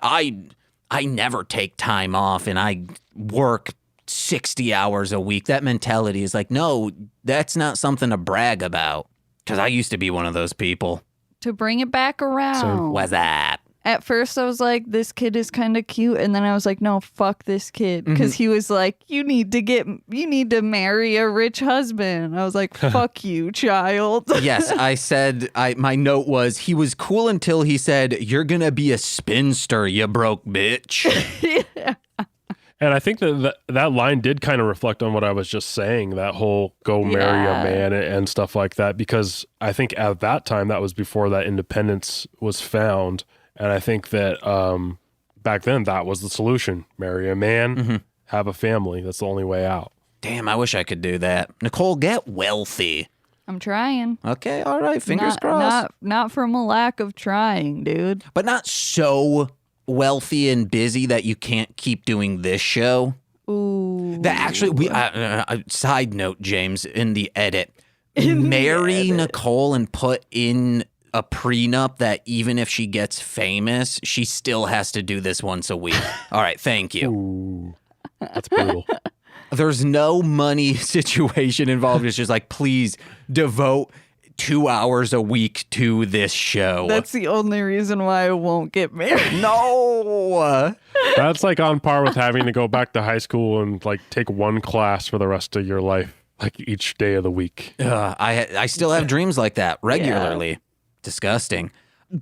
I never take time off and I work 60 hours a week. That mentality is like, no, that's not something to brag about. Because I used to be one of those people. To bring it back around. So what's that? At first, I was like, this kid is kind of cute. And then I was like, no, fuck this kid. Because he was like, you need to marry a rich husband. I was like, fuck you, child. Yes, I said, my note was, he was cool until he said, you're going to be a spinster, you broke bitch. Yeah. And I think that line did kind of reflect on what I was just saying, that whole go marry a man and stuff like that. Because I think at that time, that was before that independence was found. And I think that back then, that was the solution. Marry a man, have a family. That's the only way out. Damn, I wish I could do that. Nicole, get wealthy. I'm trying. Okay, all right, fingers crossed. Not from a lack of trying, dude. But not so wealthy and busy that you can't keep doing this show. Ooh. That actually, side note, James, in the edit, marry Nicole and put in a prenup that even if she gets famous, she still has to do this once a week. All right, thank you. Ooh, that's brutal. There's no money situation involved. It's just like, please devote 2 hours a week to this show. That's the only reason why I won't get married. No. That's like on par with having to go back to high school and take one class for the rest of your life, each day of the week. I still have dreams like that regularly. Yeah. Disgusting.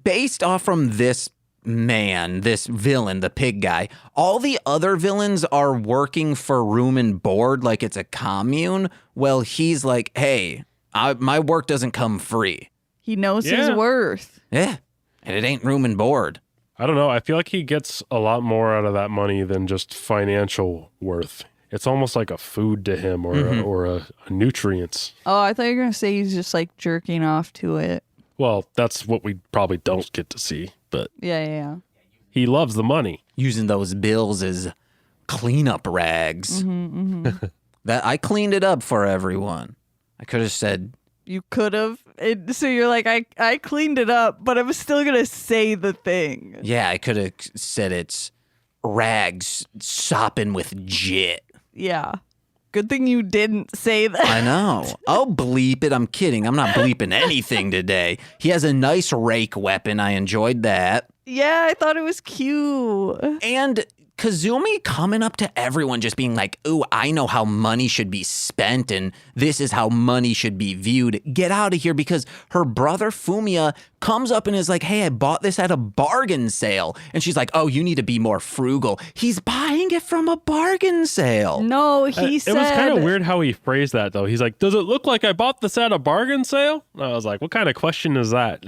Based off from this man, this villain, the pig guy, all the other villains are working for room and board like it's a commune. Well, he's like, hey, my work doesn't come free. He knows his worth. Yeah, and it ain't room and board. I don't know. I feel like he gets a lot more out of that money than just financial worth. It's almost like a food to him or a nutrients. Oh, I thought you were going to say he's just jerking off to it. Well, that's what we probably don't get to see, but yeah. He loves the money. Using those bills as cleanup rags. That I cleaned it up for everyone. I could have said... You could have. So you're like, I cleaned it up, but I'm still going to say the thing. Yeah, I could have said it's rags sopping with jit. Yeah. Good thing you didn't say that. I know. I'll bleep it. I'm kidding. I'm not bleeping anything today. He has a nice rake weapon. I enjoyed that. Yeah, I thought it was cute. And Kazumi coming up to everyone just being like, ooh, I know how money should be spent and this is how money should be viewed. Get out of here, because her brother Fumiya comes up and is like, hey, I bought this at a bargain sale. And she's like, oh, you need to be more frugal. He's buying it from a bargain sale. No, he said... It was kind of weird how he phrased that, though. He's like, does it look like I bought this at a bargain sale? And I was like, what kind of question is that?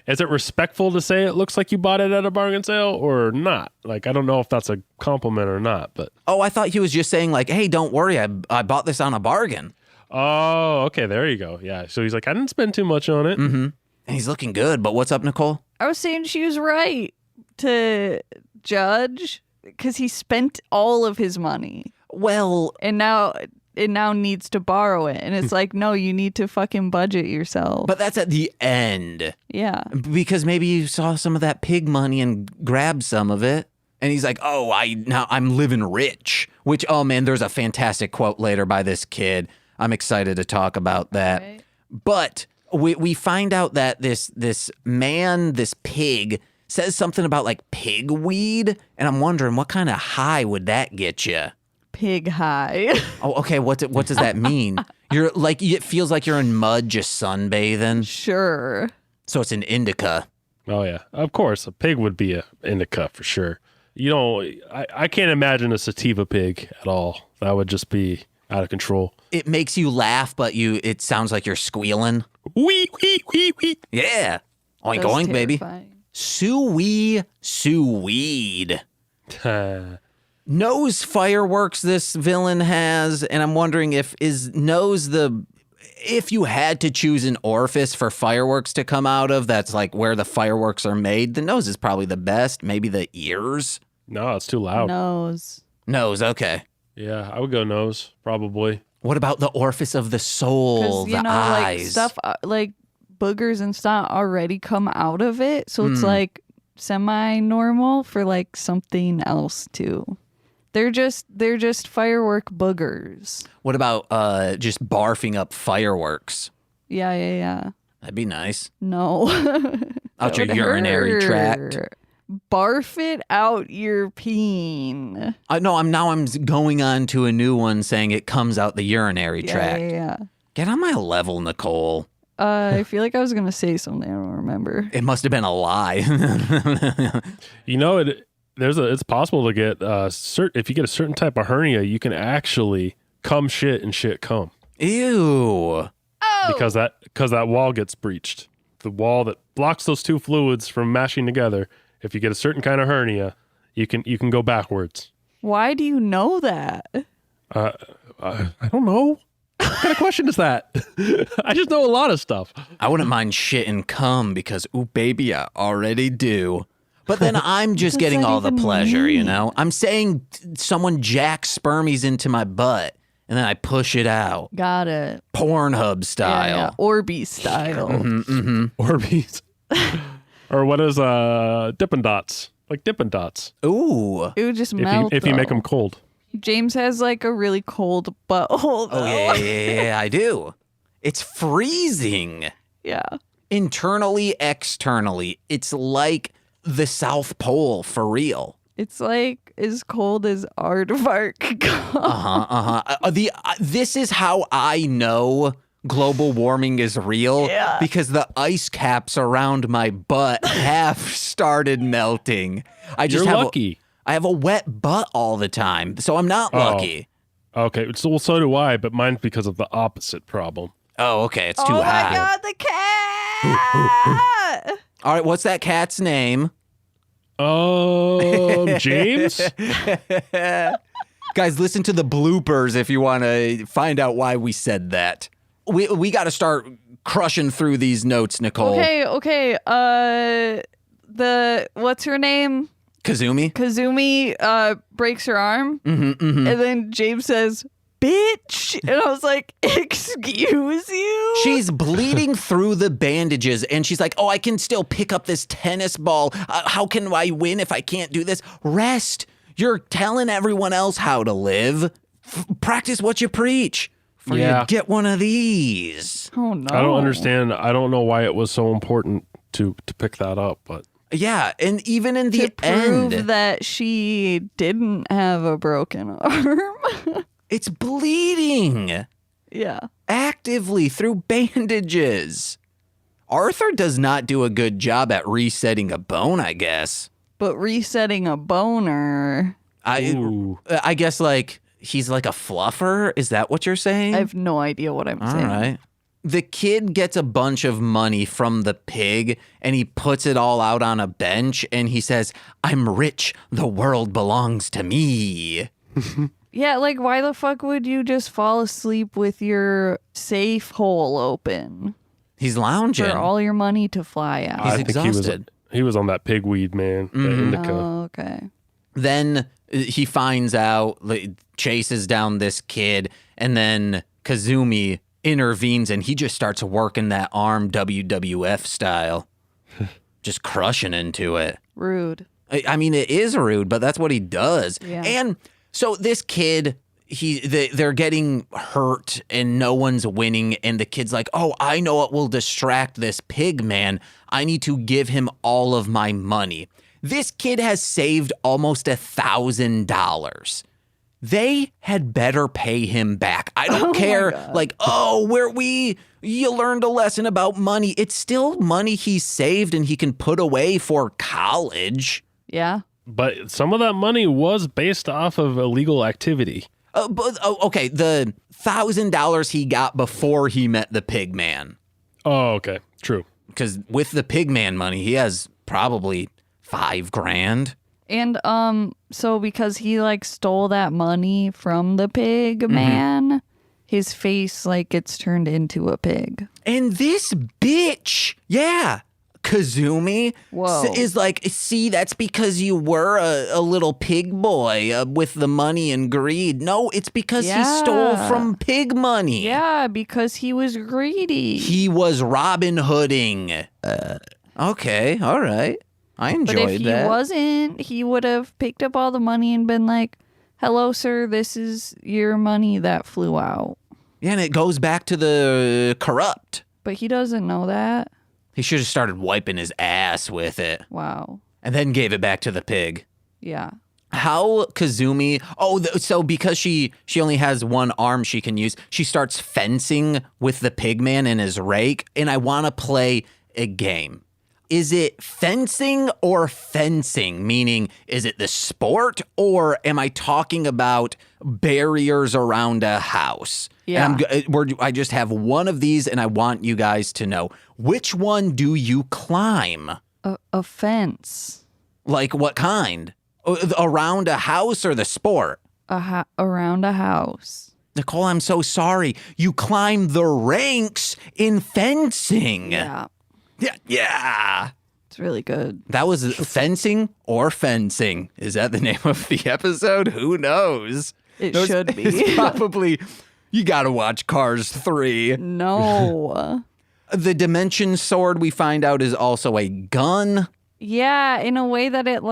Is it respectful to say it looks like you bought it at a bargain sale or not? Like, I don't know if that's a compliment or not, but... Oh, I thought he was just saying like, hey, don't worry, I bought this on a bargain. Oh, okay, there you go. Yeah, so he's like, I didn't spend too much on it. Mm-hmm. And he's looking good, but what's up, Nicole? I was saying she was right to judge because he spent all of his money. Well... And now... It now needs to borrow it. And it's like, no, you need to fucking budget yourself. But that's at the end. Yeah. Because maybe you saw some of that pig money and grabbed some of it. And he's like, oh, now I'm living rich. Which, oh man, there's a fantastic quote later by this kid. I'm excited to talk about that. Right. But we find out that this man, this pig, says something about like pig weed. And I'm wondering, what kind of high would that get you? Pig high. Oh, okay. What does that mean? You're like, it feels like you're in mud just sunbathing. Sure. So it's an indica. Oh yeah, of course. A pig would be a indica for sure. You know, I can't imagine a sativa pig at all. That would just be out of control. It makes you laugh, but it sounds like you're squealing. Wee wee wee wee. Yeah. Oink oink, baby. Sue weed. Nose fireworks this villain has, and I'm wondering if you had to choose an orifice for fireworks to come out of, that's like where the fireworks are made, the nose is probably the best. Maybe the ears? No, it's too loud. Nose, okay. Yeah, I would go nose, probably. What about the orifice of the soul, the eyes? Like stuff like boogers and stuff already come out of it, so it's like semi-normal for like something else too. They're just firework boogers. What about just barfing up fireworks? Yeah. That'd be nice. No. Out your urinary tract. Barf it out your peen. I'm going on to a new one saying it comes out the urinary tract. Yeah. Get on my level, Nicole. I feel like I was gonna say something. I don't remember. It must have been a lie. You know, it's possible to get if you get a certain type of hernia, you can actually cum shit and shit cum. Ew. Oh. Because that wall gets breached. The wall that blocks those two fluids from mashing together. If you get a certain kind of hernia, you can go backwards. Why do you know that? I don't know. What kind of question is that? I just know a lot of stuff. I wouldn't mind shit and cum because, ooh, baby, I already do. But then I'm just getting all the pleasure, you know? I'm saying someone jacks spermies into my butt, and then I push it out. Got it. Pornhub style. Yeah. Orbeez style. Orbeez. Or what is Dippin' Dots? Like Dippin' Dots. Ooh. It would just melt, if you make them cold. James has like a really cold butthole, though. Oh, yeah, I do. It's freezing. Yeah. Internally, externally. It's like the South Pole for real. It's like as cold as aardvark. This is how I know global warming is real. Yeah. Because the ice caps around my butt have started melting. You're lucky. I have a wet butt all the time, so I'm not lucky. Okay, so do I, but mine's because of the opposite problem. Oh, okay, it's too high. Oh my God, the cat! All right, what's that cat's name? James? Guys, listen to the bloopers if you want to find out why we said that. We got to start crushing through these notes, Nicole. Okay. What's her name? Kazumi breaks her arm, and then James says, "Bitch," and I was like, "Excuse you?" She's bleeding through the bandages, and she's like, "Oh, I can still pick up this tennis ball. How can I win if I can't do this? Rest. You're telling everyone else how to live. Practice what you preach. For you to get one of these. Oh, no. I don't understand. I don't know why it was so important to pick that up, but. Yeah, and even in the to prove end. that she didn't have a broken arm. It's bleeding. Yeah. Actively through bandages. Arthur does not do a good job at resetting a bone, I guess. But resetting a boner. I guess like he's like a fluffer. Is that what you're saying? I have no idea what I'm saying. All right. The kid gets a bunch of money from the pig and he puts it all out on a bench and he says, "I'm rich. The world belongs to me." Yeah, like why the fuck would you just fall asleep with your safe hole open? He's lounging. For all your money to fly out. He's I think exhausted. He was on that pigweed, man. The indica. Oh, okay. Then he finds out, chases down this kid, and then Kazumi intervenes and he just starts working that arm WWF style. Just crushing into it. Rude. I mean, it is rude, but that's what he does. Yeah. And so this kid, they're getting hurt and no one's winning. And the kid's like, "Oh, I know what will distract this pig man. I need to give him all of my money." This kid has saved almost $1,000. They had better pay him back. I don't care. Like, you learned a lesson about money. It's still money he saved and he can put away for college. Yeah. But some of that money was based off of illegal activity. Okay, the $1,000 he got before he met the pig man. Oh, okay. True. Because with the pig man money, he has probably $5,000. And so because he like stole that money from the pig man, his face like gets turned into a pig. And this bitch, Kazumi is like, "See, that's because you were a little pig boy with the money and greed." No, it's because he stole from pig money. Yeah, because he was greedy. He was Robin Hooding. Okay, all right. I enjoyed that. But if he wasn't, he would have picked up all the money and been like, "Hello, sir, this is your money that flew out." Yeah, and it goes back to the corrupt. But he doesn't know that. He should have started wiping his ass with it. Wow. And then gave it back to the pig. Yeah. How Kazumi... so because she only has one arm she can use, she starts fencing with the pig man and his rake. And I want to play a game. Is it fencing or fencing? Meaning, is it the sport or am I talking about barriers around a house? Yeah. And I just have one of these and I want you guys to know. Which one do you climb? A fence. Like what kind? Around a house or the sport? Around a house. Nicole, I'm so sorry. You climb the ranks in fencing. Yeah. Yeah. It's really good. That was fencing or fencing. Is that the name of the episode? Who knows? It should be. It's probably, you got to watch Cars 3. No. The Dimension Sword, we find out, is also a gun. Yeah, in a way that it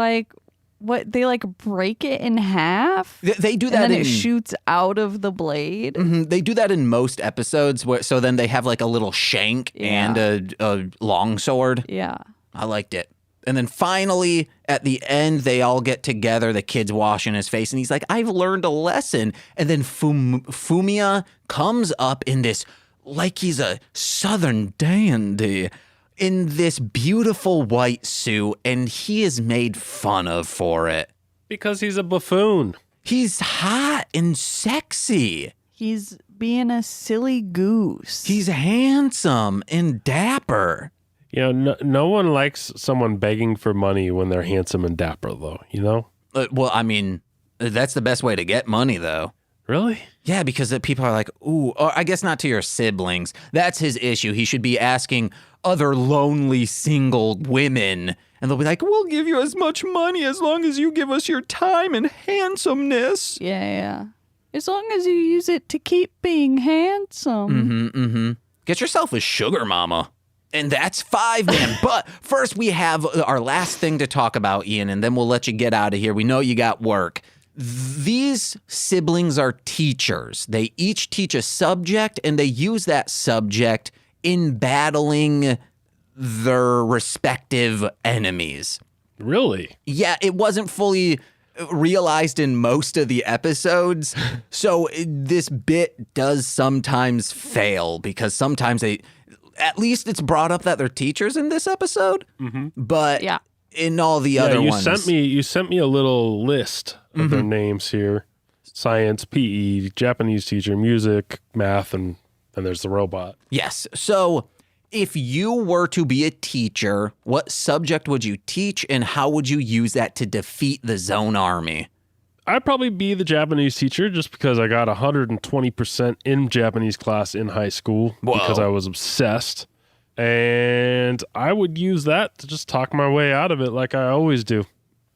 they break it in half. They do that and then it shoots out of the blade. They do that in most episodes. So then they have like a little shank and a long sword. Yeah. I liked it. And then finally, at the end, they all get together. The kid's washing his face, and he's like, "I've learned a lesson." And then Fumiya comes up in this, like he's a southern dandy, in this beautiful white suit, and he is made fun of for it. Because he's a buffoon. He's hot and sexy. He's being a silly goose. He's handsome and dapper. You know, no one likes someone begging for money when they're handsome and dapper, though, you know? Well, I mean, that's the best way to get money, though. Really? Yeah, because people are like, ooh, or I guess not to your siblings. That's his issue. He should be asking other lonely single women, and they'll be like, "We'll give you as much money as long as you give us your time and handsomeness." Yeah. As long as you use it to keep being handsome. Get yourself a sugar mama. And that's 5 men. But first we have our last thing to talk about, Ian, and then we'll let you get out of here. We know you got work. these siblings are teachers. They each teach a subject, and they use that subject in battling their respective enemies. Really? Yeah, it wasn't fully realized in most of the episodes. So this bit does sometimes fail because sometimes at least it's brought up that they're teachers in this episode. Mm-hmm. But yeah. In all the other ones. You sent me a little list of their names here. Science, PE, Japanese teacher, music, math, and there's the robot. Yes. So if you were to be a teacher, what subject would you teach and how would you use that to defeat the Zone Army? I'd probably be the Japanese teacher just because I got 120% in Japanese class in high school. Whoa. Because I was obsessed. And I would use that to just talk my way out of it like I always do.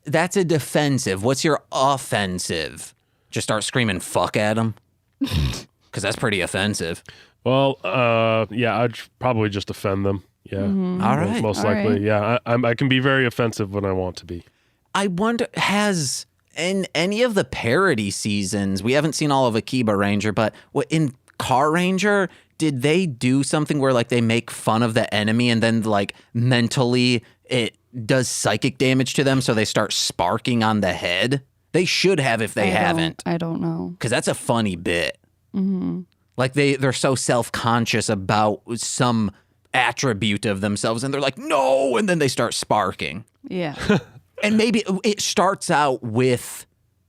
That's a defensive. What's your offensive? Just start screaming fuck at them? Because that's pretty offensive. Well, yeah, I'd probably just offend them. Yeah. Mm-hmm. All right. Most likely. Right. Yeah, I can be very offensive when I want to be. I wonder, has in any of the parody seasons, we haven't seen all of Akiba Ranger, but in Car Ranger, did they do something where like they make fun of the enemy and then like mentally it does psychic damage to them so they start sparking on the head? They should have if they haven't. I don't know. Because that's a funny bit. Mm-hmm. Like they're so self-conscious about some attribute of themselves and they're like, no, and then they start sparking. Yeah. And maybe it starts out with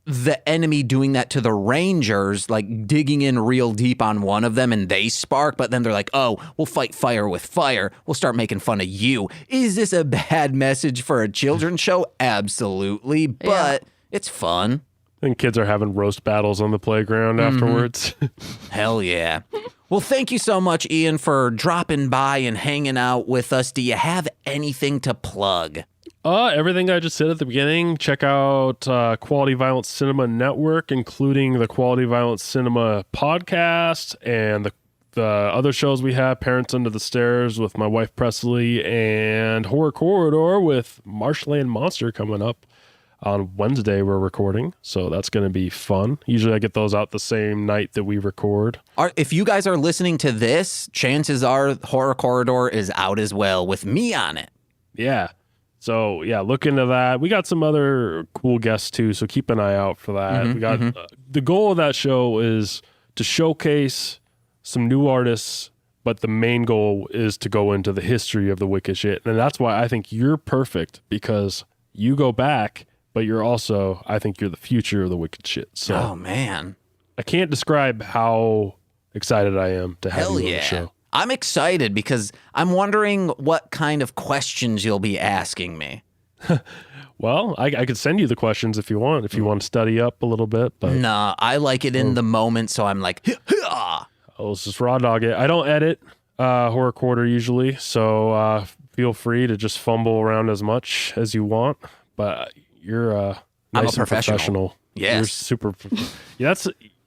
the enemy doing that to the Rangers, like digging in real deep on one of them and they spark, but then they're like, oh, we'll fight fire with fire. We'll start making fun of you. Is this a bad message for a children's show? Absolutely, but it's fun. And kids are having roast battles on the playground afterwards. Hell yeah. Well, thank you so much, Ian, for dropping by and hanging out with us. Do you have anything to plug? Everything I just said at the beginning. Check out Quality Violence Cinema Network, including the Quality Violence Cinema podcast and the other shows we have, Parents Under the Stairs with my wife Presley and Horror Corridor with Marshland Monster coming up on Wednesday. We're recording, so that's going to be fun. Usually I get those out the same night that we record. If you guys are listening to this, chances are Horror Corridor is out as well with me on it. Yeah. So, yeah, look into that. We got some other cool guests, too, so keep an eye out for that. We got the goal of that show is to showcase some new artists, but the main goal is to go into the history of the wicked shit. And that's why I think you're perfect, because you go back, but you're also, I think you're the future of the wicked shit. So, oh, man. I can't describe how excited I am to have you on the show. I'm excited because I'm wondering what kind of questions you'll be asking me. Well, I could send you the questions if you want to study up a little bit. But nah, I like it in the moment, so I'm like, I'll just raw dog it. I don't edit Horror Quarter usually, so feel free to just fumble around as much as you want. But you're nice I'm a and professional. Yes. You're super. Yeah,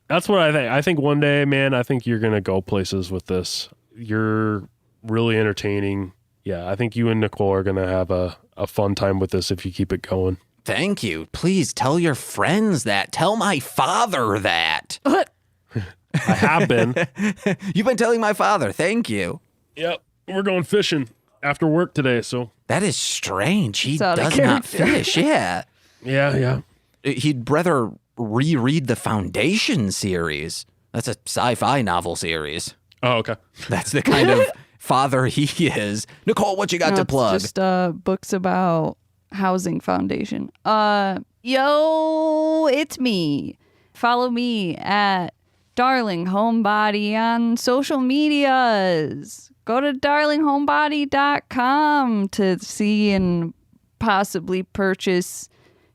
that's what I think. I think one day, man, I think you're gonna go places with this. You're really entertaining. Yeah, I think you and Nicole are going to have a fun time with this if you keep it going. Thank you. Please tell your friends that. Tell my father that. What? I have been. You've been telling my father. Thank you. Yep. We're going fishing after work today, so. That is strange. He does not fish. Yeah. Yeah. He'd rather reread the Foundation series. That's a sci-fi novel series. Oh, okay. That's the kind of father he is. Nicole, what you got to plug? It's just books about housing foundation. Yo, it's me. Follow me at Darling Homebody on social medias. Go to darlinghomebody.com to see and possibly purchase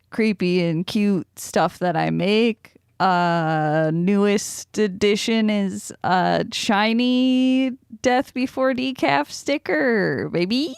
creepy and cute stuff that I make. Newest edition is a shiny Death Before Decaf sticker, baby.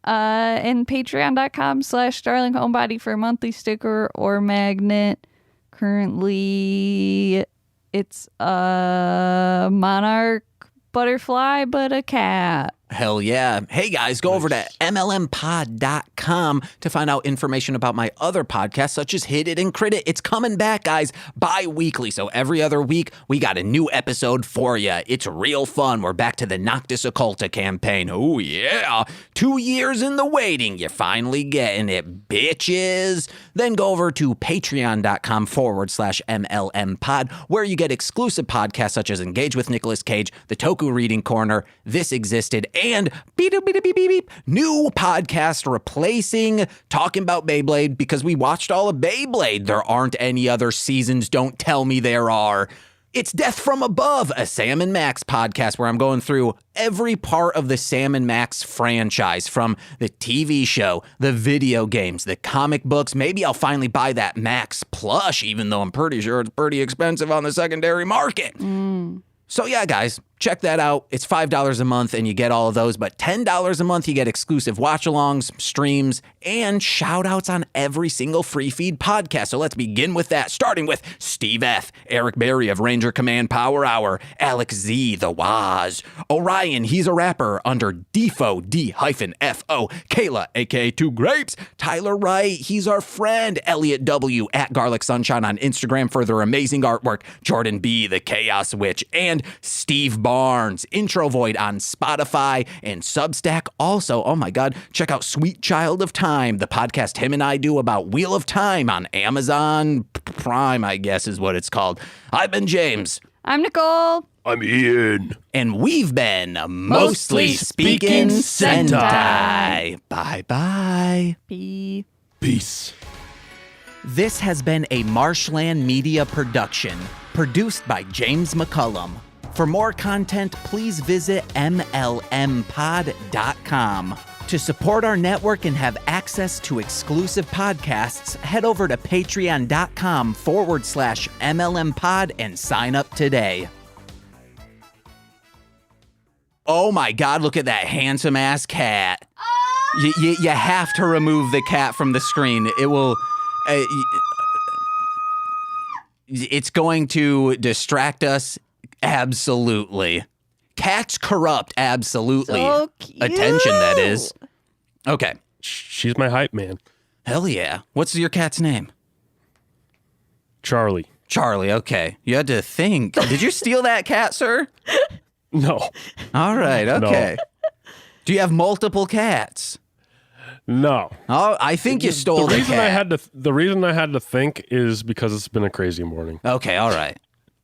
And patreon.com/darlinghomebody for a monthly sticker or magnet. Currently, it's a monarch butterfly, but a cat. Hell yeah. Hey guys, go over to mlmpod.com to find out information about my other podcasts such as Hit It and Crit It. It's coming back, guys, bi-weekly. So every other week, we got a new episode for you. It's real fun. We're back to the Noctis Occulta campaign. Oh yeah. 2 years in the waiting. You're finally getting it, bitches. Then go over to patreon.com/MLMpod, where you get exclusive podcasts such as Engage with Nicolas Cage, The Toku Reading Corner, This Existed, and beep, beep, beep, beep, beep, new podcast replacing Talking About Beyblade because we watched all of Beyblade. There aren't any other seasons. Don't tell me there are. It's Death from Above, a Sam and Max podcast where I'm going through every part of the Sam and Max franchise, from the TV show, the video games, the comic books. Maybe I'll finally buy that Max plush, even though I'm pretty sure it's pretty expensive on the secondary market. So yeah, guys, check that out. It's $5 a month and you get all of those, but $10 a month you get exclusive watch-alongs, streams, and shout-outs on every single free feed podcast. So let's begin with that, starting with Steve F., Eric Berry of Ranger Command Power Hour, Alex Z, The Waz, Orion, he's a rapper under Defo, D-F-O, Kayla, aka Two Grapes, Tyler Wright, he's our friend, Elliot W. at Garlic Sunshine on Instagram for their amazing artwork, Jordan B., the Chaos Witch, and Steve Barnes, Intro Void on Spotify and Substack. Also, oh my God, check out Sweet Child of Time, the podcast him and I do about Wheel of Time on Amazon Prime, I guess is what it's called. I've been James. I'm Nicole. I'm Ian. And we've been Mostly Speaking Sentai. Bye-bye. Peace. This has been a Marshland Media production, produced by James McCollum. For more content, please visit mlmpod.com. To support our network and have access to exclusive podcasts, head over to patreon.com/MLMpod and sign up today. Oh my God, look at that handsome ass cat. You have to remove the cat from the screen. It will... it's going to distract us. Absolutely. Cats corrupt. Absolutely. So cute. Attention, that is. Okay. She's my hype man. Hell yeah. What's your cat's name? Charlie. Charlie. Okay. You had to think. Did you steal that cat, sir? No. All right. Okay. No. Do you have multiple cats? No. Oh, I think you stole the cat. The reason I had to think is because it's been a crazy morning. Okay. All right.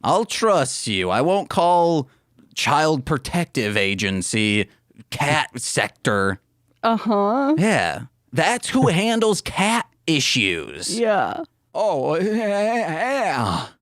I'll trust you. I won't call Child Protective Agency cat sector. Uh-huh. Yeah. That's who handles cat issues. Yeah. Oh, yeah.